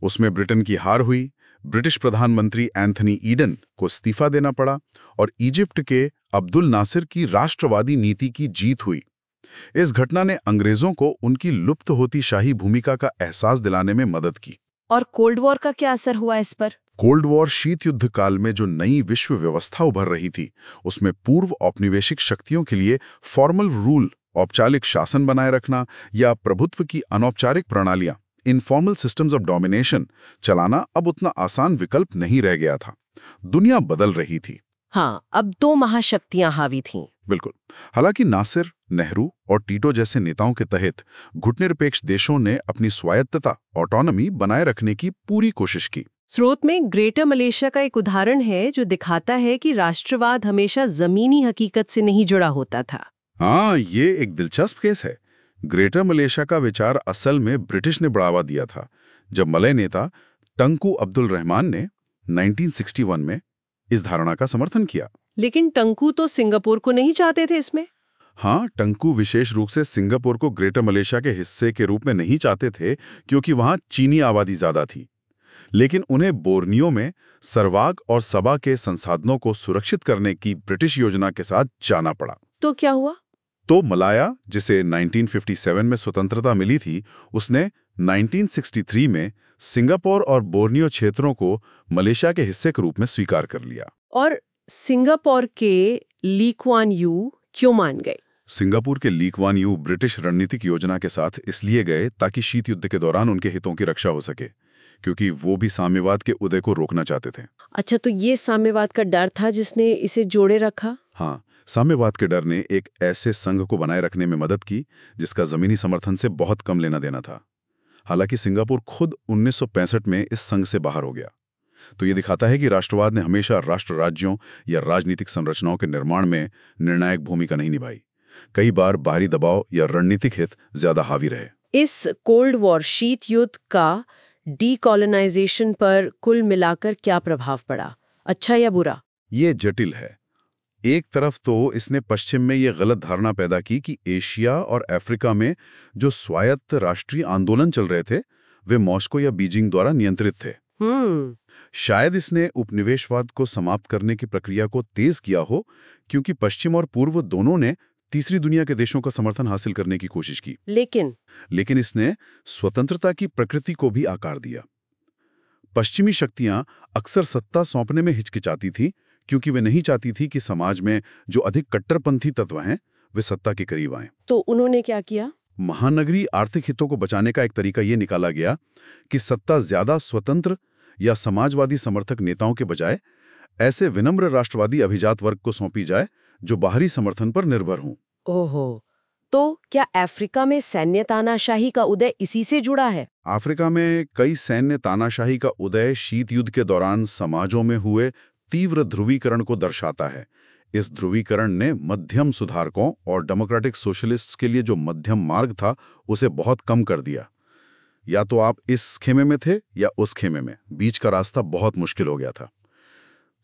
उसमें ब्रिटेन की हार हुई, ब्रिटिश प्रधानमंत्री एंथनी ईडन को इस्तीफा देना पड़ा और इजिप्ट के अब्दुल नासिर की राष्ट्रवादी नीति की जीत हुई। इस घटना ने अंग्रेजों को उनकी लुप्त होती शाही भूमिका का एहसास दिलाने में मदद की। और कोल्ड वॉर का क्या असर हुआ इस पर? कोल्ड वॉर शीत युद्ध काल में जो नई विश्व व्यवस्था उभर रही थी, उसमें पूर्व औपनिवेशिक शक्तियों के लिए फॉर्मल रूल, औपचारिक शासन बनाए रखना या प्रभुत्व की अनौपचारिक प्रणालियां, इनफॉर्मल सिस्टम्स ऑफ डोमिनेशन चलाना अब उतना आसान विकल्प नहीं रह गया था। दुनिया बदल रही थी। हाँ, अब दो महाशक्तियां हावी थीं। बिल्कुल। हालांकि नासिर, नेहरू और टीटो जैसे नेताओं के तहत घुटनिरपेक्ष देशों ने अपनी स्वायत्तता, ऑटोनॉमी बनाए रखने की पूरी कोशिश की। स्रोत में ग्रेटर मलेशिया का एक उदाहरण है जो दिखाता है कि राष्ट्रवाद हमेशा जमीनी हकीकत से नहीं जुड़ा होता था। हाँ, ये एक दिलचस्प केस है। ग्रेटर मलेशिया का विचार असल में ब्रिटिश ने बढ़ावा दिया था जब मलय नेता टंकू अब्दुल रहमान ने 1961 में इस धारणा का समर्थन किया। लेकिन टंकू तो सिंगापुर को नहीं चाहते थे इसमें। हाँ, टंकू विशेष रूप से सिंगापुर को ग्रेटर मलेशिया के हिस्से के रूप में नहीं चाहते थे क्योंकि वहां चीनी आबादी ज्यादा थी। लेकिन उन्हें बोर्नियो में सरवाग और सबा के संसाधनों को सुरक्षित करने की ब्रिटिश योजना के साथ जाना पड़ा। तो क्या हुआ? तो मलाया, जिसे 1957 में स्वतंत्रता मिली थी, उसने 1963 में सिंगापुर और बोर्नियो क्षेत्रों को मलेशिया के हिस्से के रूप में स्वीकार कर लिया। और सिंगापुर के ली कुआन यू क्यों मान गए? सिंगापुर के ली कुआन यू ब्रिटिश रणनीतिक योजना के साथ इसलिए गए ताकि शीत युद्ध के दौरान उनके हितों की रक्षा हो सके, क्योंकि वो भी साम्यवाद के उदय को रोकना चाहते थे। अच्छा, तो ये साम्यवाद का डर था जिसने इसे जोड़े रखा? हाँ, साम्यवाद के डर ने एक ऐसे संघ को बनाए रखने में मदद की जिसका जमीनी समर्थन से बहुत कम लेना देना था। हालांकि सिंगापुर खुद 1965 में इस संघ से बाहर हो गया। तो ये दिखाता है कि राष्ट्रवाद ने हमेशा राष्ट्र राज्यों या राजनीतिक संरचनाओं के निर्माण में निर्णायक भूमिका नहीं निभाई। कई बार बाहरी दबाव या रणनीतिक हित ज्यादा हावी रहे। इस कोल्ड वॉर शीत युद्ध का डीकॉलोनाइजेशन पर कुल मिलाकर क्या प्रभाव पड़ा, अच्छा या बुरा? ये जटिल है। एक तरफ तो इसने पश्चिम में ये गलत धारणा पैदा की कि एशिया और अफ्रीका में जो स्वायत्त राष्ट्रीय आंदोलन चल रहे थे वे मॉस्को या बीजिंग द्वारा नियंत्रित थे। शायद इसने उपनिवेशवाद को समाप्त करने की प्रक्रिया को तेज किया हो, क्योंकि पश्चिम और पूर्व दोनों ने तीसरी दुनिया के देशों का समर्थन हासिल करने की कोशिश की। लेकिन इसने स्वतंत्रता की प्रकृति को भी आकार दिया। पश्चिमी शक्तियां अक्सर सत्ता सौंपने में हिचकिचाती थी क्योंकि वे नहीं चाहती थी कि समाज में जो अधिक कट्टरपंथी तत्व हैं वे सत्ता के करीब आएं। तो उन्होंने क्या किया? महानगरीय आर्थिक हितों को बचाने का एक तरीका ये निकाला गया कि सत्ता ज्यादा स्वतंत्र या समाजवादी समर्थक नेताओं के बजाय ऐसे विनम्र राष्ट्रवादी अभिजात वर्ग को सौंपी जाए जो बाहरी समर्थन पर निर्भर हों। ओहो, तो क्या अफ्रीका में सैन्य तानाशाही का उदय इसी से जुड़ा है? अफ्रीका में कई सैन्य तानाशाही का उदय शीत युद्ध के दौरान समाजों में हुए तीव्र ध्रुवीकरण को दर्शाता है। इस ध्रुवीकरण ने मध्यम सुधारकों और डेमोक्रेटिक सोशलिस्ट्स के लिए जो मध्यम मार्ग था उसे बहुत कम कर दिया। या तो आप इस खेमे में थे या उस खेमे में, बीच का रास्ता बहुत मुश्किल हो गया था।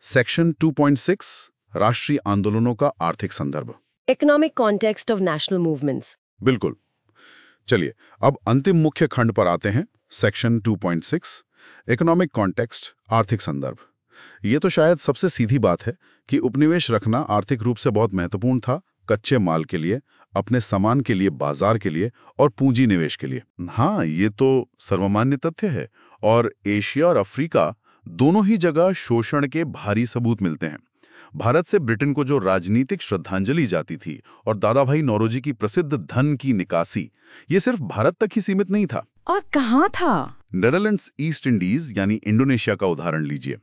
सेक्शन 2.6 राष्ट्रीय आंदोलनों का आर्थिक संदर्भ। Economic context of national movements. बिल्कुल। चलिए अब अंतिम मुख्य खंड पर आते हैं। सेक्शन 2.6 इकोनॉमिक कॉन्टेक्स्ट, आर्थिक संदर्भ। ये तो शायद सबसे सीधी बात है कि उपनिवेश रखना आर्थिक रूप से बहुत महत्वपूर्ण था, कच्चे माल के लिए, अपने सामान के लिए, बाजार के लिए और पूंजी निवेश के लिए। हाँ, ये तो सर्वमान्य तथ्य है और एशिया और अफ्रीका दोनों ही जगह शोषण के भारी सबूत मिलते हैं। भारत से ब्रिटेन को जो राजनीतिक श्रद्धांजलि जाती थी और दादा भाई नौरोजी की प्रसिद्ध धन की निकासी, ये सिर्फ भारत तक ही सीमित नहीं था। और कहाँ था? नेदरलैंड्स ईस्ट इंडीज यानी इंडोनेशिया का उदाहरण लीजिए।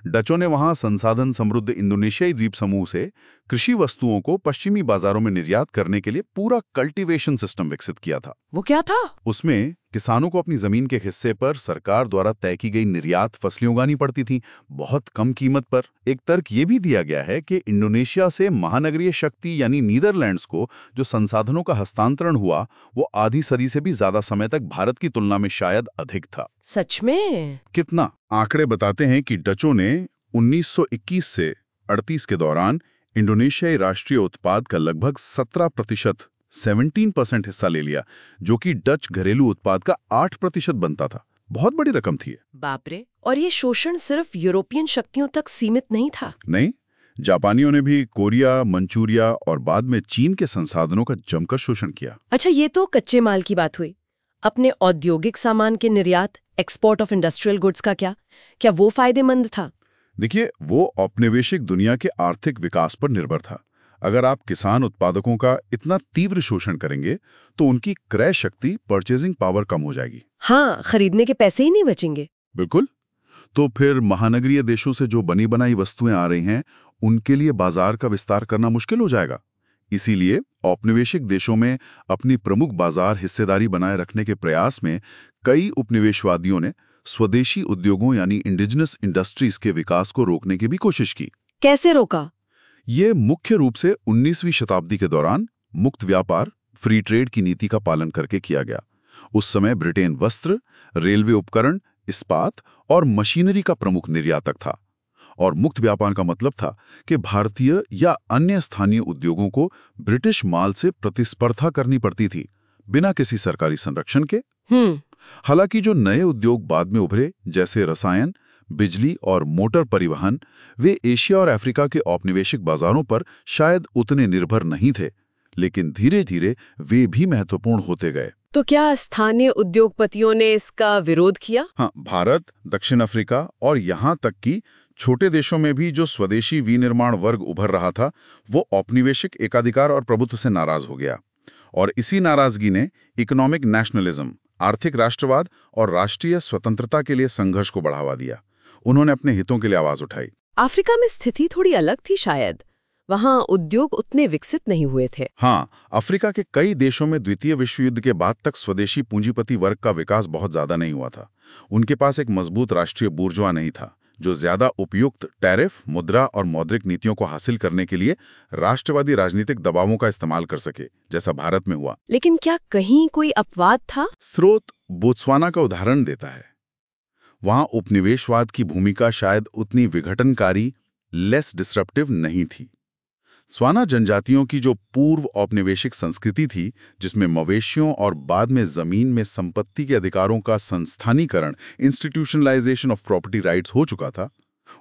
डचों ने वहां संसाधन समृद्ध इंडोनेशियाई द्वीप समूह से कृषि वस्तुओं को पश्चिमी बाजारों में निर्यात करने के लिए पूरा कल्टीवेशन सिस्टम विकसित किया था। वो क्या था? उसमें किसानों को अपनी जमीन के हिस्से पर सरकार द्वारा तय की गई निर्यात फसलें उगानी पड़ती थी, बहुत कम कीमत पर। एक तर्क ये भी दिया गया है कि इंडोनेशिया से महानगरीय शक्ति यानी नीदरलैंड्स को जो संसाधनों का हस्तांतरण हुआ वो आधी सदी से भी ज्यादा समय तक भारत की तुलना में शायद अधिक था। सच में? कितना? आंकड़े बताते हैं कि डचों ने 1921 से 38 के दौरान इंडोनेशियाई राष्ट्रीय उत्पाद का लगभग 17% हिस्सा ले लिया, जो कि डच घरेलू उत्पाद का 8% बनता था। बहुत बड़ी रकम थी। बाप रे। और ये शोषण सिर्फ यूरोपियन शक्तियों तक सीमित नहीं था? नहीं, जापानियों ने भी कोरिया, मंचूरिया और बाद में चीन के संसाधनों का जमकर शोषण किया। अच्छा, ये तो कच्चे माल की बात हुई। अपने औद्योगिक सामान के निर्यात, एक्सपोर्ट ऑफ इंडस्ट्रियल गुड्स का क्या वो फायदेमंद था? देखिए, वो औपनिवेशिक दुनिया के आर्थिक विकास पर निर्भर था। अगर आप किसान उत्पादकों का इतना तीव्र शोषण करेंगे तो उनकी क्रय शक्ति, परचेजिंग पावर कम हो जाएगी। हाँ, खरीदने के पैसे ही नहीं बचेंगे। बिल्कुल। तो फिर महानगरीय देशों से जो बनी बनाई वस्तुएं आ रही हैं, उनके लिए बाजार का विस्तार करना मुश्किल हो जाएगा। इसीलिए औपनिवेशिक देशों में अपनी प्रमुख बाजार हिस्सेदारी बनाए रखने के प्रयास में कई उपनिवेशवादियों ने स्वदेशी उद्योगों यानी इंडिजिनस इंडस्ट्रीज के विकास को रोकने की भी कोशिश की। कैसे रोका? ये मुख्य रूप से 19वीं शताब्दी के दौरान मुक्त व्यापार, फ्री ट्रेड की नीति का पालन करके किया गया। उस समय ब्रिटेन वस्त्र, रेलवे उपकरण, इस्पात और मशीनरी का प्रमुख निर्यातक था। और मुक्त व्यापार का मतलब था कि भारतीय या अन्य स्थानीय उद्योगों को ब्रिटिश माल से प्रतिस्पर्धा करनी पड़ती थी, बिना किसी सरकारी संरक्षण के। हालांकि जो नए उद्योग बाद में उभरे, जैसे रसायन, बिजली और मोटर परिवहन, वे एशिया और अफ्रीका के औपनिवेशिक बाजारों पर शायद उतने निर्भर नहीं थे, लेकिन धीरे धीरे वे भी महत्वपूर्ण होते गए। तो क्या स्थानीय उद्योगपतियों ने इसका विरोध किया? हाँ, भारत, दक्षिण अफ्रीका और यहाँ तक कि छोटे देशों में भी जो स्वदेशी विनिर्माण वर्ग उभर रहा था, वो औपनिवेशिक एकाधिकार और प्रभुत्व से नाराज हो गया। और इसी नाराजगी ने इकोनॉमिक नेशनलिज्म, आर्थिक राष्ट्रवाद और राष्ट्रीय स्वतंत्रता के लिए संघर्ष को बढ़ावा दिया। उन्होंने अपने हितों के लिए आवाज उठाई। अफ्रीका में स्थिति थोड़ी अलग थी शायद। वहां उद्योग उतने विकसित नहीं हुए थे। हाँ, अफ्रीका के कई देशों में द्वितीय विश्व युद्ध के बाद तक स्वदेशी पूंजीपति वर्ग का विकास बहुत ज्यादा नहीं हुआ था। उनके पास एक मजबूत राष्ट्रीय बूर्जवा नहीं था, जो ज्यादा उपयुक्त टैरिफ, मुद्रा और मौद्रिक नीतियों को हासिल करने के लिए राष्ट्रवादी राजनीतिक दबावों का इस्तेमाल कर सके, जैसा भारत में हुआ। लेकिन क्या कहीं कोई अपवाद था? स्रोत बोत्सवाना का उदाहरण देता है। वहां उपनिवेशवाद की भूमिका शायद उतनी विघटनकारी, लेस डिसरप्टिव नहीं थी। स्वाना जनजातियों की जो पूर्व औपनिवेशिक संस्कृति थी, जिसमें मवेशियों और बाद में जमीन में संपत्ति के अधिकारों का संस्थानीकरण, इंस्टीट्यूशनलाइजेशन ऑफ प्रॉपर्टी राइट्स हो चुका था,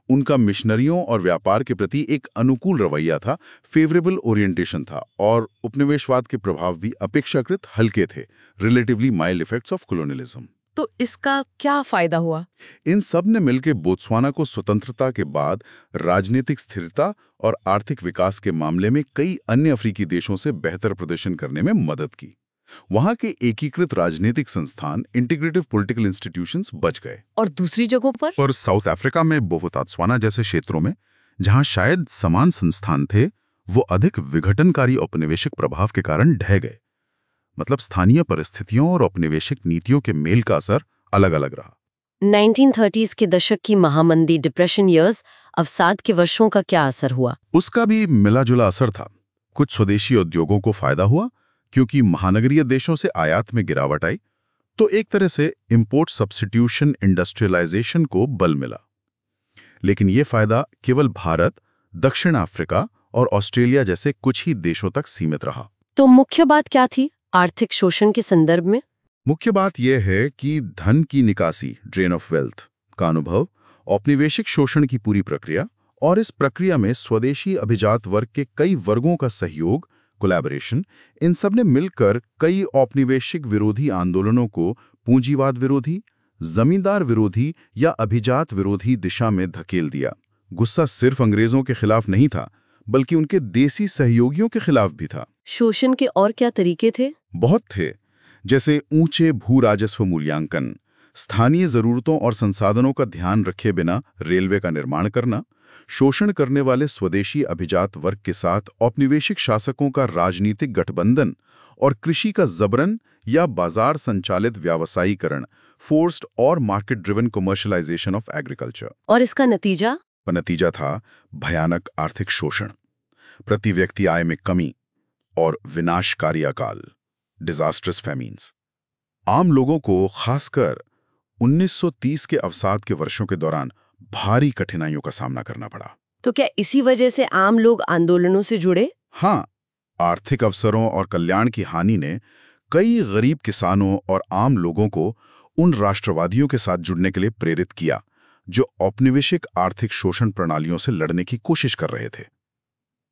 उनका मिशनरियों और व्यापार के प्रति एक अनुकूल रवैया था, फेवरेबल ओरिएंटेशन था, और उपनिवेशवाद के प्रभाव भी अपेक्षाकृत हल्के थे, relatively mild effects of colonialism. तो इसका क्या फायदा हुआ? इन सब ने मिलकर बोत्सवाना को स्वतंत्रता के बाद राजनीतिक स्थिरता और आर्थिक विकास के मामले में कई अन्य अफ्रीकी देशों से बेहतर प्रदर्शन करने में मदद की। वहां के एकीकृत राजनीतिक संस्थान, इंटीग्रेटिव पॉलिटिकल इंस्टीट्यूशंस बच गए। और दूसरी जगहों पर? और साउथ अफ्रीका में बोत्सवाना जैसे क्षेत्रों में, जहां शायद समान संस्थान थे, वो अधिक विघटनकारी औपनिवेशिक प्रभाव के कारण ढह गए। मतलब स्थानीय परिस्थितियों और औपनिवेशिक नीतियों के मेल का असर अलग अलग रहा। 1930s के दशक की महामंदी, डिप्रेशन ईयर्स, अवसाद के वर्षों का क्या असर हुआ? उसका भी मिला जुला असर था। कुछ स्वदेशी उद्योगों को फायदा हुआ क्योंकि महानगरीय देशों से आयात में गिरावट आई, तो एक तरह से इंपोर्ट सब्स्टिट्यूशन इंडस्ट्रियलाइजेशन को बल मिला। लेकिन ये फायदा केवल भारत, दक्षिण अफ्रीका और ऑस्ट्रेलिया जैसे कुछ ही देशों तक सीमित रहा। तो मुख्य बात क्या थी आर्थिक शोषण के संदर्भ में? मुख्य बात यह है कि धन की निकासी, ड्रेन ऑफ वेल्थ का अनुभव, औपनिवेशिक शोषण की पूरी प्रक्रिया, और इस प्रक्रिया में स्वदेशी अभिजात वर्ग के कई वर्गों का सहयोग, कोलैबोरेशन, इन सब ने मिलकर कई औपनिवेशिक विरोधी आंदोलनों को पूंजीवाद विरोधी, जमींदार विरोधी या अभिजात विरोधी दिशा में धकेल दिया। गुस्सा सिर्फ अंग्रेजों के खिलाफ नहीं था, बल्कि उनके देसी सहयोगियों के खिलाफ भी था। शोषण के और क्या तरीके थे? बहुत थे, जैसे ऊंचे भू राजस्व मूल्यांकन, स्थानीय जरूरतों और संसाधनों का ध्यान रखे बिना रेलवे का निर्माण करना, शोषण करने वाले स्वदेशी अभिजात वर्ग के साथ औपनिवेशिक शासकों का राजनीतिक गठबंधन और कृषि का जबरन या बाजार संचालित व्यावसायीकरण, फोर्स्ड और market driven commercialisation of agriculture. और इसका नतीजा? नतीजा था भयानक आर्थिक शोषण, प्रति व्यक्ति आय में कमी और विनाशकारी अकाल, डिजास्ट्रस फैमीन्स। आम लोगों को खासकर 1930 के अवसाद के वर्षों के दौरान भारी कठिनाइयों का सामना करना पड़ा। तो क्या इसी वजह से आम लोग आंदोलनों से जुड़े? हाँ, आर्थिक अवसरों और कल्याण की हानि ने कई गरीब किसानों और आम लोगों को उन राष्ट्रवादियों के साथ जुड़ने के लिए प्रेरित किया जो औपनिवेशिक आर्थिक शोषण प्रणालियों से लड़ने की कोशिश कर रहे थे।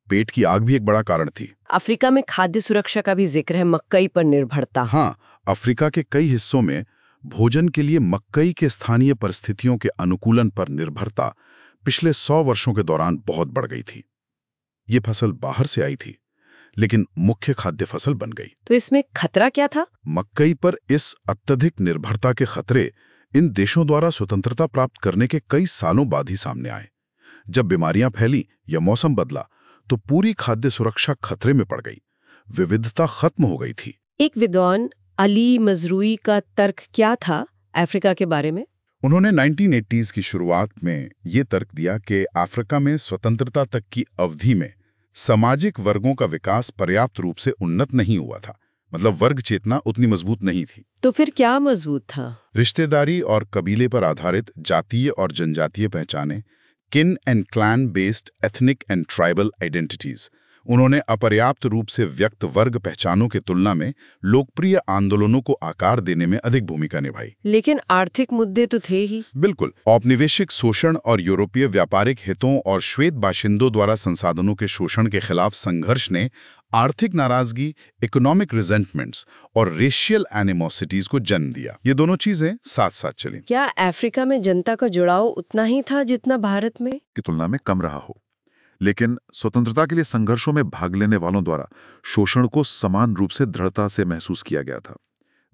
पेट की आग भी एक बड़ा कारण थी। अफ्रीका में खाद्य सुरक्षा का भी जिक्र है, मकई पर निर्भरता। हाँ, अफ्रीका के कई हिस्सों में भोजन के लिए मकई के स्थानीय परिस्थितियों के अनुकूलन पर निर्भरता पिछले 100 वर्षों के दौरान बहुत बढ़ गई थी। ये फसल बाहर से आई थी, लेकिन मुख्य खाद्य फसल बन गई। तो इसमें खतरा क्या था? मकई पर इस अत्यधिक निर्भरता के खतरे इन देशों द्वारा स्वतंत्रता प्राप्त करने के कई सालों बाद ही सामने आए। जब बीमारियां फैली या मौसम बदला तो पूरी खाद्य सुरक्षा खतरे में पड़ गई, विविधता खत्म हो गई थी। एक विद्वान अली मजरूई का तर्क क्या था अफ्रीका के बारे में? उन्होंने 1980s की शुरुआत में ये तर्क दिया कि अफ्रीका में स्वतंत्रता तक की अवधि में सामाजिक वर्गों का विकास पर्याप्त रूप से उन्नत नहीं हुआ था। मतलब वर्ग चेतना उतनी मजबूत नहीं थी। तो फिर क्या मजबूत था? रिश्तेदारी और कबीले पर आधारित जातीय और जनजातीय पहचाने, किन and clan based ethnic and tribal identities. उन्होंने अपर्याप्त रूप से व्यक्त वर्ग पहचानों की तुलना में लोकप्रिय आंदोलनों को आकार देने में अधिक भूमिका निभाई। लेकिन आर्थिक मुद्दे तो थे ही। बिल्कुल। औपनिवेशिक शोषण और यूरोपीय व्यापारिक हितों और श्वेत बाशिंदों द्वारा संसाधनों के शोषण के खिलाफ संघर्ष ने आर्थिक नाराजगी, इकोनॉमिक रिजेंटमेंट्स और रेशियल एनिमोसिटीज को जन्म दिया। ये दोनों चीजें साथ साथ चली। क्या अफ्रीका में जनता का जुड़ाव उतना ही था जितना भारत में? की तुलना में कम रहा हो, लेकिन स्वतंत्रता के लिए संघर्षों में भाग लेने वालों द्वारा शोषण को समान रूप से दृढ़ता से महसूस किया गया था।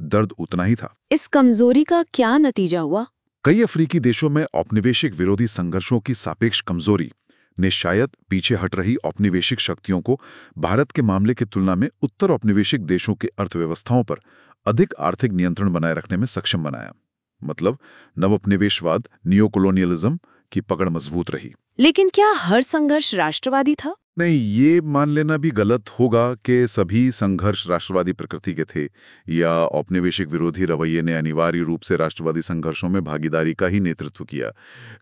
दर्द उतना ही था। इस कमजोरी का क्या नतीजा हुआ? कई अफ्रीकी देशों में औपनिवेशिक विरोधी संघर्षों की सापेक्ष कमजोरी ने शायद पीछे हट रही औपनिवेशिक शक्तियों को भारत के मामले की तुलना में उत्तर औपनिवेशिक देशों की अर्थव्यवस्थाओं पर अधिक आर्थिक नियंत्रण बनाए रखने में सक्षम बनाया। मतलब नवोपनिवेशवाद, नियोकोलोनियलिज्म की पकड़ मजबूत रही। लेकिन क्या हर संघर्ष राष्ट्रवादी था? नहीं, ये मान लेना भी गलत होगा कि सभी संघर्ष राष्ट्रवादी प्रकृति के थे या औपनिवेशिक विरोधी रवैये ने अनिवार्य रूप से राष्ट्रवादी संघर्षों में भागीदारी का ही नेतृत्व किया।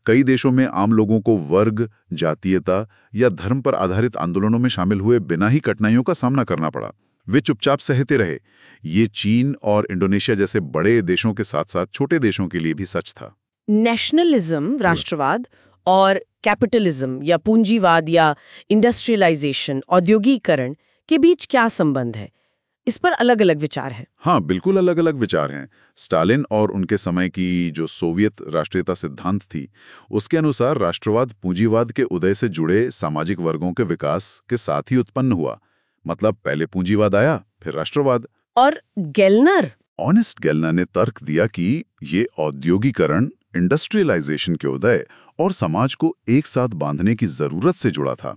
कई देशों में आम लोगों को वर्ग, जातीयता या धर्म पर आधारित आंदोलनों में शामिल हुए बिना ही कठिनाइयों का सामना करना पड़ा। वे चुपचाप सहते रहे। ये चीन और इंडोनेशिया जैसे बड़े देशों के साथ साथ छोटे देशों के लिए भी सच था। नेशनलिज्म, राष्ट्रवाद, और कैपिटलिज्म या पूंजीवाद या इंडस्ट्रियलाइजेशन, औद्योगिकरण के बीच क्या संबंध है? इस पर अलग अलग विचार हैं। हाँ, बिल्कुल अलग अलग विचार हैं। स्टालिन और उनके समय की जो सोवियत राष्ट्रीयता सिद्धांत थी, उसके अनुसार राष्ट्रवाद पूंजीवाद के उदय से जुड़े सामाजिक वर्गों के विकास के साथ ही उत्पन्न हुआ। मतलब पहले पूंजीवाद आया, फिर राष्ट्रवाद। और गेलनर, ऑनेस्ट गेलनर ने तर्क दिया कि ये औद्योगिकरण, इंडस्ट्रियलाइजेशन के उदय और समाज को एक साथ बांधने की जरूरत से जुड़ा था।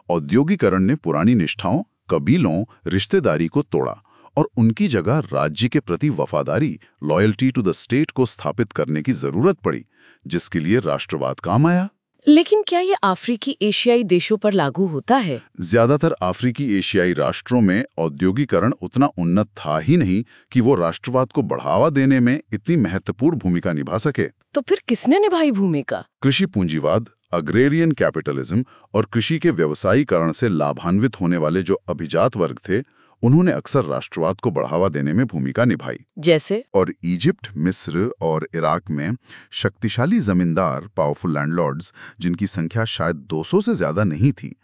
औद्योगिकरण ने पुरानी निष्ठाओं, कबीलों, रिश्तेदारी को तोड़ा और उनकी जगह राज्य के प्रति वफादारी, लॉयल्टी टू द स्टेट को स्थापित करने की जरूरत पड़ी, जिसके लिए राष्ट्रवाद काम आया। लेकिन क्या ये अफ्रीकी एशियाई देशों पर लागू होता है? ज्यादातर अफ्रीकी एशियाई राष्ट्रों में औद्योगिकरण उतना उन्नत था ही नहीं कि वो राष्ट्रवाद को बढ़ावा देने में इतनी महत्वपूर्ण भूमिका निभा सके। तो फिर किसने निभाई भूमिका? कृषि पूंजीवाद, अग्रेरियन कैपिटलिज्म और कृषि के व्यवसायीकरण से लाभान्वित होने वाले जो अभिजात वर्ग थे, उन्होंने अक्सर राष्ट्रवाद को बढ़ावा देने में भूमिका निभाई। जैसे? और इजिप्ट, मिस्र और इराक में शक्तिशाली जमींदार, पावरफुल लैंडलॉर्ड्स, जिनकी संख्या शायद 200 से ज्यादा नहीं थी,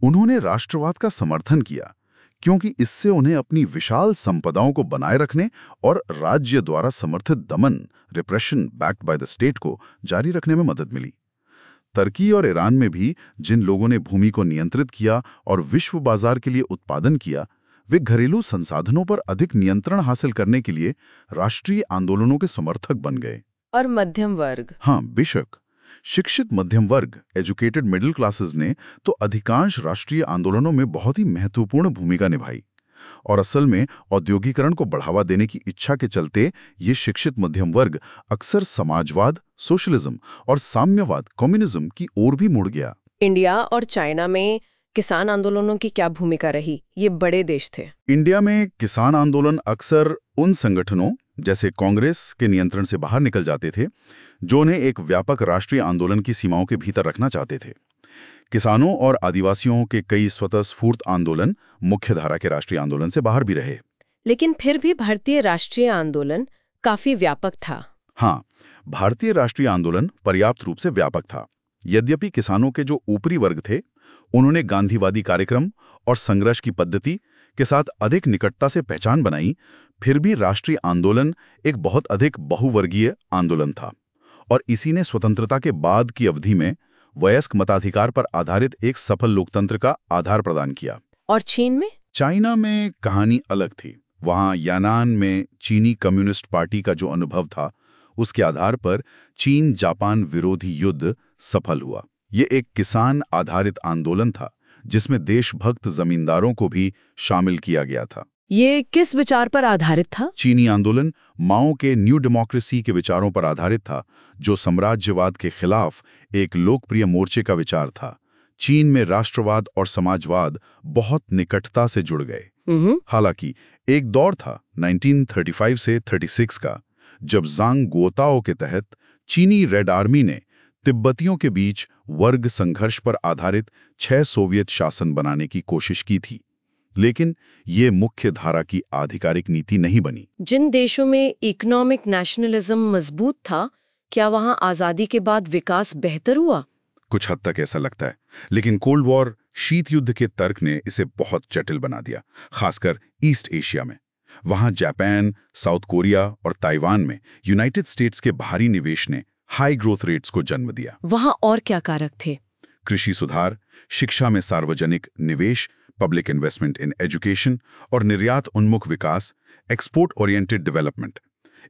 उन्होंने राष्ट्रवाद का समर्थन किया क्योंकि इससे उन्हें अपनी विशाल संपदाओं को बनाए रखने और राज्य द्वारा समर्थित दमन, repression backed by the state को जारी रखने में मदद मिली। तुर्की और ईरान में भी जिन लोगों ने भूमि को नियंत्रित किया और विश्व बाजार के लिए उत्पादन किया, वे घरेलू संसाधनों पर अधिक नियंत्रण हासिल करने के लिए राष्ट्रीय आंदोलनों के समर्थक बन गए। और मध्यम वर्ग? हाँ, बेशक। शिक्षित मध्यम वर्ग, एजुकेटेड मिडिल क्लासेस ने तो अधिकांश राष्ट्रीय आंदोलनों में बहुत ही महत्वपूर्ण भूमिका निभाई। और असल में औद्योगिकरण को बढ़ावा देने की इच्छा के चलते ये शिक्षित मध्यम वर्ग अक्सर समाजवाद, सोशलिज्म और साम्यवाद, कम्युनिज्म की ओर भी मुड़ गया। इंडिया और चाइना में किसान आंदोलनों की क्या भूमिका रही? ये बड़े देश थे। इंडिया में किसान आंदोलन अक्सर उन संगठनों जैसे कांग्रेस के नियंत्रण से बाहर निकल जाते थे, जो उन्हें एक व्यापक राष्ट्रीय आंदोलन की सीमाओं के भीतर रखना चाहते थे। किसानों और आदिवासियों के कई स्वतःस्फूर्त आंदोलन मुख्यधारा के राष्ट्रीय आंदोलन से बाहर भी रहे। लेकिन फिर भी भारतीय राष्ट्रीय आंदोलन काफी व्यापक था। हाँ, भारतीय राष्ट्रीय आंदोलन पर्याप्त रूप से व्यापक था। यद्यपि किसानों के जो ऊपरी वर्ग थे, उन्होंने गांधीवादी कार्यक्रम और संघर्ष की पद्धति के साथ अधिक निकटता से पहचान बनाई, फिर भी राष्ट्रीय आंदोलन एक बहुत अधिक बहुवर्गीय आंदोलन था और इसी ने स्वतंत्रता के बाद की अवधि में वयस्क मताधिकार पर आधारित एक सफल लोकतंत्र का आधार प्रदान किया। और चीन में? चाइना में कहानी अलग थी। वहां यानान में चीनी कम्युनिस्ट पार्टी का जो अनुभव था, उसके आधार पर चीन जापान विरोधी युद्ध सफल हुआ। ये एक किसान आधारित आंदोलन था जिसमें देशभक्त जमींदारों को भी शामिल किया गया था। ये किस विचार पर आधारित था? चीनी आंदोलन माओ के न्यू डेमोक्रेसी के विचारों पर आधारित था, जो साम्राज्यवाद के खिलाफ एक लोकप्रिय मोर्चे का विचार था। चीन में राष्ट्रवाद और समाजवाद बहुत निकटता से जुड़ गए। हालांकि एक दौर था 1935 से 36 का, जब ज़ांग गुओताओ के तहत चीनी रेड आर्मी ने तिब्बतियों के बीच वर्ग संघर्ष पर आधारित 6 सोवियत शासन बनाने की कोशिश की थी, लेकिन ये मुख्य धारा की आधिकारिक नीति नहीं बनी। जिन देशों में इकोनॉमिक नेशनलिज्म मजबूत था, क्या वहां आजादी के बाद विकास बेहतर हुआ? कुछ हद तक ऐसा लगता है, लेकिन कोल्ड वॉर शीत युद्ध के तर्क ने इसे बहुत जटिल बना दिया, खासकर ईस्ट एशिया में। वहां जापान, साउथ कोरिया और ताइवान में यूनाइटेड स्टेट्स के भारी निवेश ने हाई ग्रोथ रेट्स को जन्म दिया। वहां और क्या कारक थे? कृषि सुधार, शिक्षा में सार्वजनिक निवेश, पब्लिक इन्वेस्टमेंट इन एजुकेशन और निर्यात उन्मुख विकास, एक्सपोर्ट ओरिएंटेड डेवलपमेंट,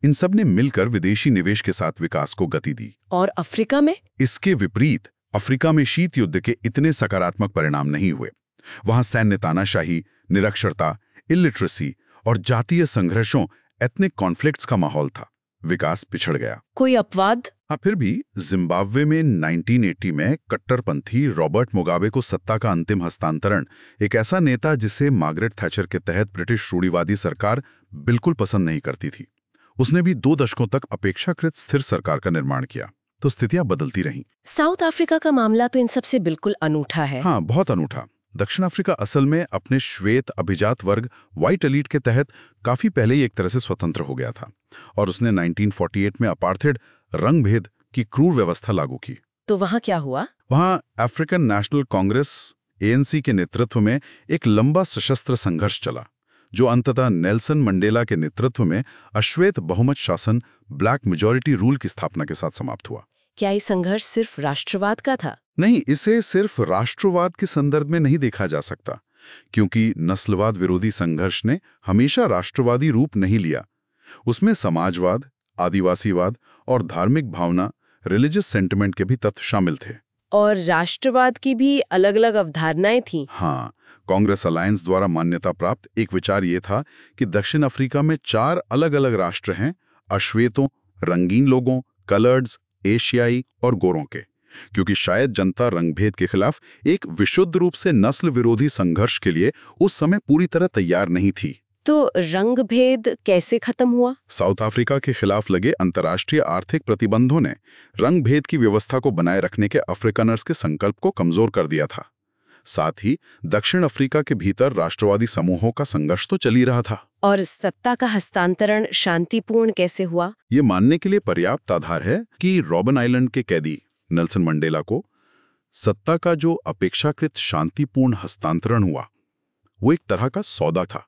इन सब ने मिलकर विदेशी निवेश के साथ विकास को गति दी। और अफ्रीका में? इसके विपरीत अफ्रीका में शीत युद्ध के इतने सकारात्मक परिणाम नहीं हुए। वहां सैन्य तानाशाही, निरक्षरता, इलिटरेसी और जातीय संघर्षों, एथनिक कॉन्फ्लिक्ट्स का माहौल था। विकास पिछड़ गया। कोई अपवाद? हाँ, फिर भी जिम्बाब्वे में 1980 में कट्टरपंथी रॉबर्ट मुगाबे को सत्ता का अंतिम हस्तांतरण, एक ऐसा नेता जिसे मार्गरेट थैचर के तहत ब्रिटिश रूढ़िवादी सरकार बिल्कुल पसंद नहीं करती थी, उसने भी 2 दशकों तक अपेक्षाकृत स्थिर सरकार का निर्माण किया, तो स्थितियां बदलती रहीं। साउथ अफ्रीका का मामला तो इन सबसे बिल्कुल अनूठा है। हाँ, बहुत अनूठा। दक्षिण अफ्रीका असल में अपने श्वेत अभिजात वर्ग व्हाइट एलीट के तहत काफी पहले ही एक तरह से स्वतंत्र हो गया था, और उसने 1948 में अपार्थेड रंगभेद की क्रूर व्यवस्था लागू की। तो वहां क्या हुआ? वहां अफ्रीकन नेशनल कांग्रेस ANC के नेतृत्व में एक लंबा सशस्त्र संघर्ष चला, जो अंततः नेल्सन मंडेला के नेतृत्व में अश्वेत बहुमत शासन, ब्लैक मेजॉरिटी रूल की स्थापना के साथ समाप्त हुआ। क्या ये संघर्ष सिर्फ राष्ट्रवाद का था? नहीं, इसे सिर्फ राष्ट्रवाद के संदर्भ में नहीं देखा जा सकता, क्योंकि नस्लवाद विरोधी संघर्ष ने हमेशा राष्ट्रवादी रूप नहीं लिया। उसमें समाजवाद, आदिवासीवाद और धार्मिक भावना, रिलीजियस सेंटिमेंट के भी तत्व शामिल थे। और राष्ट्रवाद की भी अलग अलग अवधारणाएं थीं। हाँ, कांग्रेस अलायंस द्वारा मान्यता प्राप्त एक विचार ये था कि दक्षिण अफ्रीका में 4 अलग अलग राष्ट्र हैं, अश्वेतों, रंगीन लोगों, कलर्ड्स, एशियाई और गोरों के, क्योंकि शायद जनता रंगभेद के खिलाफ एक विशुद्ध रूप से नस्ल विरोधी संघर्ष के लिए उस समय पूरी तरह तैयार नहीं थी। तो रंगभेद कैसे खत्म हुआ? साउथ अफ्रीका के खिलाफ लगे अंतर्राष्ट्रीय आर्थिक प्रतिबंधों ने रंगभेद की व्यवस्था को बनाए रखने के अफ्रीकनर्स के संकल्प को कमजोर कर दिया था। साथ ही दक्षिण अफ्रीका के भीतर राष्ट्रवादी समूहों का संघर्ष तो चल ही रहा था। और सत्ता का हस्तांतरण शांतिपूर्ण कैसे हुआ? ये मानने के लिए पर्याप्त आधार है कि रॉबन आइलैंड के कैदी नेल्सन मंडेला को सत्ता का जो अपेक्षाकृत शांतिपूर्ण हस्तांतरण हुआ, वो एक तरह का सौदा था।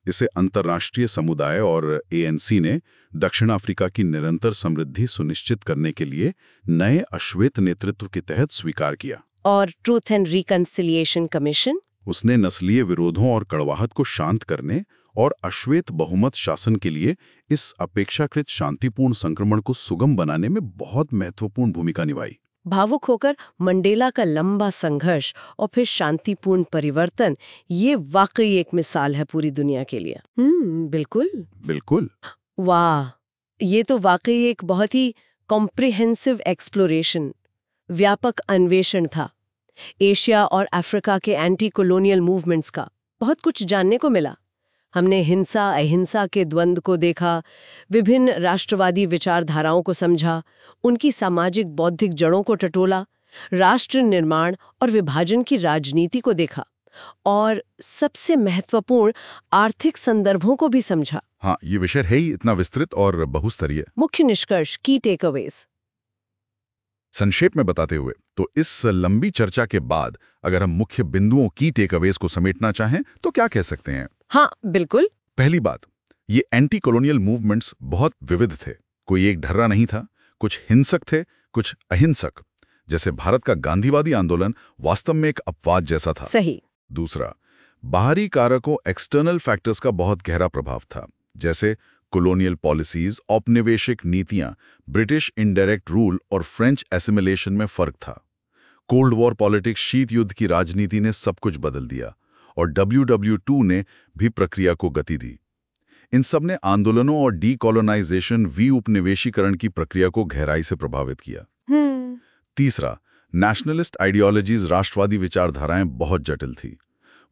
इसे अंतर्राष्ट्रीय समुदाय और ANC ने दक्षिण अफ्रीका की निरंतर समृद्धि सुनिश्चित करने के लिए नए अश्वेत नेतृत्व के तहत स्वीकार किया। और ट्रूथ एंड रिकंसिलिएशन कमीशन? उसने नस्लीय विरोधों और कड़वाहट को शांत करने और अश्वेत बहुमत शासन के लिए इस अपेक्षाकृत शांतिपूर्ण संक्रमण को सुगम बनाने में बहुत महत्वपूर्ण भूमिका निभाई। भावुक होकर मंडेला का लंबा संघर्ष और फिर शांतिपूर्ण परिवर्तन, ये वाकई एक मिसाल है पूरी दुनिया के लिए। बिल्कुल बिल्कुल। वाह, ये तो वाकई एक बहुत ही कॉम्प्रिहेंसिव एक्सप्लोरेशन, व्यापक अन्वेषण था। एशिया और अफ्रीका के एंटी कॉलोनियल मूवमेंट्स का बहुत कुछ जानने को मिला। हमने हिंसा अहिंसा के द्वंद्व को देखा, विभिन्न राष्ट्रवादी विचारधाराओं को समझा, उनकी सामाजिक बौद्धिक जड़ों को टटोला, राष्ट्र निर्माण और विभाजन की राजनीति को देखा, और सबसे महत्वपूर्ण आर्थिक संदर्भों को भी समझा। हाँ, ये विषय है ही इतना विस्तृत और बहुस्तरीय। मुख्य निष्कर्ष, की टेकअवेज संक्षेप में बताते हुए, तो इस लंबी चर्चा के बाद अगर हम मुख्य बिंदुओं की टेकअवेज को समेटना चाहें तो क्या कह सकते हैं? हाँ, बिल्कुल। पहली बात, ये एंटी कॉलोनियल मूवमेंट्स बहुत विविध थे। कोई एक ढर्रा नहीं था। कुछ हिंसक थे, कुछ अहिंसक। जैसे भारत का गांधीवादी आंदोलन वास्तव में एक अपवाद जैसा था। सही। दूसरा, बाहरी कारकों एक्सटर्नल फैक्टर्स का बहुत गहरा प्रभाव था, जैसे कॉलोनियल पॉलिसीज, औपनिवेशिक नीतियां, ब्रिटिश इनडायरेक्ट रूल और फ्रेंच एसिमिलेशन में फर्क था। कोल्ड वॉर पॉलिटिक्स, शीत युद्ध की राजनीति ने सब कुछ बदल दिया, और WW2 ने भी प्रक्रिया को गति दी। इन सब ने आंदोलनों और डीकोलोनाइजेशन, उपनिवेशीकरण की प्रक्रिया को गहराई से प्रभावित किया। तीसरा, नेशनलिस्ट आइडियोलॉजीज, राष्ट्रवादी विचारधाराएं बहुत जटिल थी।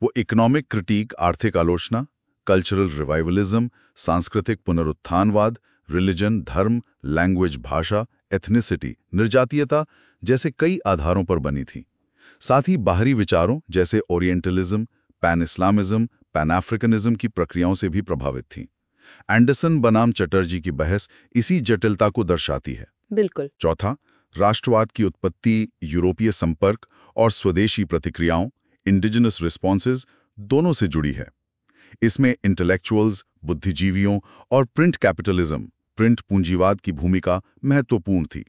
वो इकोनॉमिक क्रिटिक, आर्थिक आलोचना, कल्चरल रिवाइवलिज्म, सांस्कृतिक पुनरुत्थानवाद, रिलीजन, धर्म, लैंग्वेज, भाषा, एथनिसिटी, निर्जातीयता जैसे कई आधारों पर बनी थी। साथ ही बाहरी विचारों जैसे ओरिएंटलिज्म, पैन इस्लामिज्म, पैन अफ्रीकनिज्म की प्रक्रियाओं से भी प्रभावित थी। एंडरसन बनाम चटर्जी की बहस इसी जटिलता को दर्शाती है। बिल्कुल। चौथा, राष्ट्रवाद की उत्पत्ति यूरोपीय संपर्क और स्वदेशी प्रतिक्रियाओं, इंडिजिनस रिस्पॉन्सेज, दोनों से जुड़ी है। इसमें इंटेलेक्चुअल्स, बुद्धिजीवियों और प्रिंट कैपिटलिज्म, प्रिंट पूंजीवाद की भूमिका महत्वपूर्ण थी।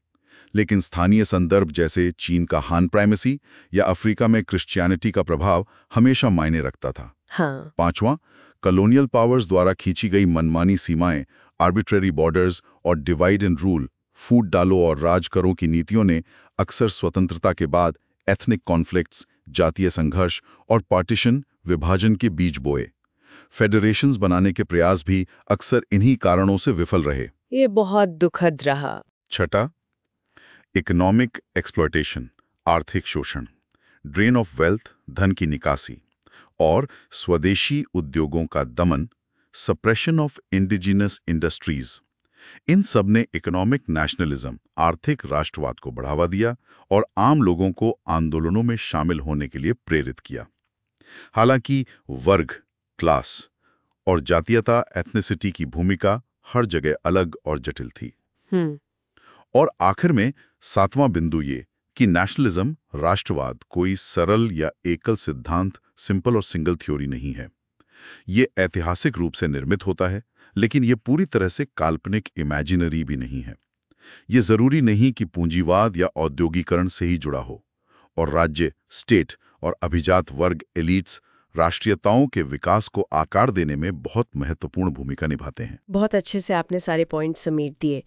लेकिन स्थानीय संदर्भ जैसे चीन का हान प्राइमेसी या अफ्रीका में क्रिश्चियनिटी का प्रभाव हमेशा मायने रखता था। हाँ। पांचवां, कॉलोनियल पावर्स द्वारा खींची गई मनमानी सीमाएं, आर्बिट्रेरी बॉर्डर्स और डिवाइड एंड रूल, फूट डालो और राज करो की नीतियों ने अक्सर स्वतंत्रता के बाद एथनिक कॉन्फ्लिक्ट्स, जातीय संघर्ष और पार्टीशन, विभाजन के बीज बोए। फेडरेशंस बनाने के प्रयास भी अक्सर इन्हीं कारणों से विफल रहे। ये बहुत दुखद रहा। छठा, इकोनॉमिक एक्सप्लॉयटेशन, आर्थिक शोषण, ड्रेन ऑफ वेल्थ, धन की निकासी, और स्वदेशी उद्योगों का दमन, सप्रेशन ऑफ इंडिजिनस इंडस्ट्रीज। इन सब ने इकोनॉमिक नेशनलिज्म, आर्थिक राष्ट्रवाद को बढ़ावा दिया और आम लोगों को आंदोलनों में शामिल होने के लिए प्रेरित किया। हालांकि वर्ग, क्लास और जातीयता, एथनिसिटी की भूमिका हर जगह अलग और जटिल थी। और आखिर में सातवां बिंदु ये कि नेशनलिज्म, राष्ट्रवाद कोई सरल या एकल सिद्धांत, सिंपल और सिंगल थ्योरी नहीं है। ये ऐतिहासिक रूप से निर्मित होता है, लेकिन ये पूरी तरह से काल्पनिक, इमेजिनरी भी नहीं है। ये जरूरी नहीं कि पूंजीवाद या औद्योगिकरण से ही जुड़ा हो, और राज्य, स्टेट और अभिजात वर्ग, एलिट्स, राष्ट्रीयताओं के विकास को आकार देने में बहुत महत्वपूर्ण भूमिका निभाते हैं। बहुत अच्छे से आपने सारे पॉइंट समेट दिए।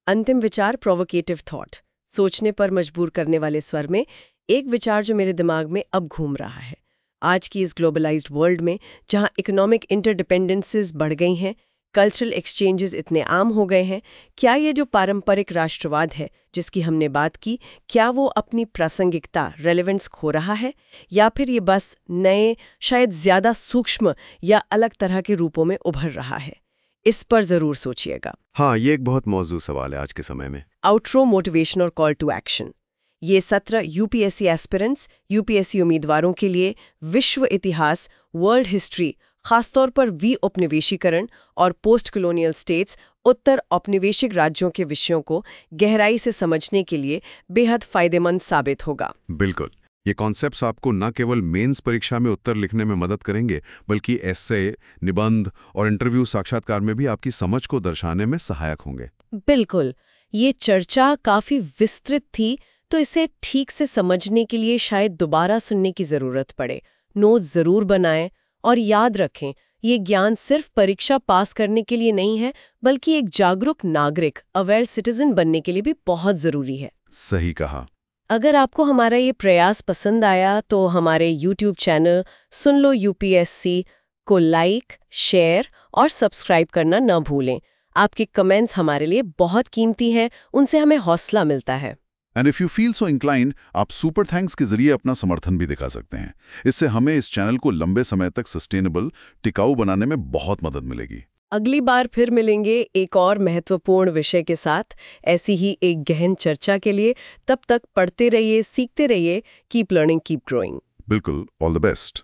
अंतिम विचार, प्रोवोकेटिव थॉट, सोचने पर मजबूर करने वाले स्वर में एक विचार जो मेरे दिमाग में अब घूम रहा है। आज की इस ग्लोबलाइज्ड वर्ल्ड में, जहां इकोनॉमिक इंटरडिपेंडेंसेस बढ़ गई हैं, कल्चरल एक्सचेंजेस इतने आम हो गए हैं, क्या ये जो पारंपरिक राष्ट्रवाद है जिसकी हमने बात की, क्या वो अपनी प्रासंगिकता, रेलेवेंस खो रहा है, या फिर ये बस नए, शायद ज्यादा सूक्ष्म या अलग तरह के रूपों में उभर रहा है? इस पर जरूर सोचिएगा। हाँ, ये एक बहुत मौजूद सवाल है आज के समय में। आउटरो, मोटिवेशन और कॉल टू एक्शन। ये सत्र यूपीएससी एस्पिरेंट्स, यूपीएससी उम्मीदवारों के लिए विश्व इतिहास, वर्ल्ड हिस्ट्री, खासतौर पर उपनिवेशीकरण और पोस्ट कॉलोनियल स्टेट्स, उत्तर औपनिवेशिक राज्यों के विषयों को गहराई से समझने के लिए बेहद फायदेमंद साबित होगा। बिल्कुल। ये कॉन्सेप्ट्स आपको न केवल मेंस परीक्षा में उत्तर लिखने में मदद करेंगे, बल्कि एस्से, निबंध और इंटरव्यू साक्षात्कार में भी आपकी समझ को दर्शाने में सहायक होंगे। बिल्कुल। ये चर्चा काफी विस्तृत थी, तो इसे ठीक से समझने के लिए शायद दोबारा सुनने की जरूरत पड़े। नोट जरूर बनाएं और याद रखें, ये ज्ञान सिर्फ परीक्षा पास करने के लिए नहीं है, बल्कि एक जागरूक नागरिक, अवेयर सिटीजन बनने के लिए भी बहुत जरूरी है। सही कहा। अगर आपको हमारा ये प्रयास पसंद आया तो हमारे YouTube चैनल सुन लो UPSC को लाइक, शेयर और सब्सक्राइब करना न भूलें। आपके कमेंट्स हमारे लिए बहुत कीमती हैं, उनसे हमें हौसला मिलता है। And if you feel so inclined, आप सुपर थैंक्स के जरिए अपना समर्थन भी दिखा सकते हैं। इससे हमें इस चैनल को लंबे समय तक सस्टेनेबल, टिकाऊ बनाने में बहुत मदद मिलेगी। अगली बार फिर मिलेंगे एक और महत्वपूर्ण विषय के साथ, ऐसी ही एक गहन चर्चा के लिए। तब तक पढ़ते रहिए, सीखते रहिए। Keep learning, keep growing. बिल्कुल, ऑल द बेस्ट।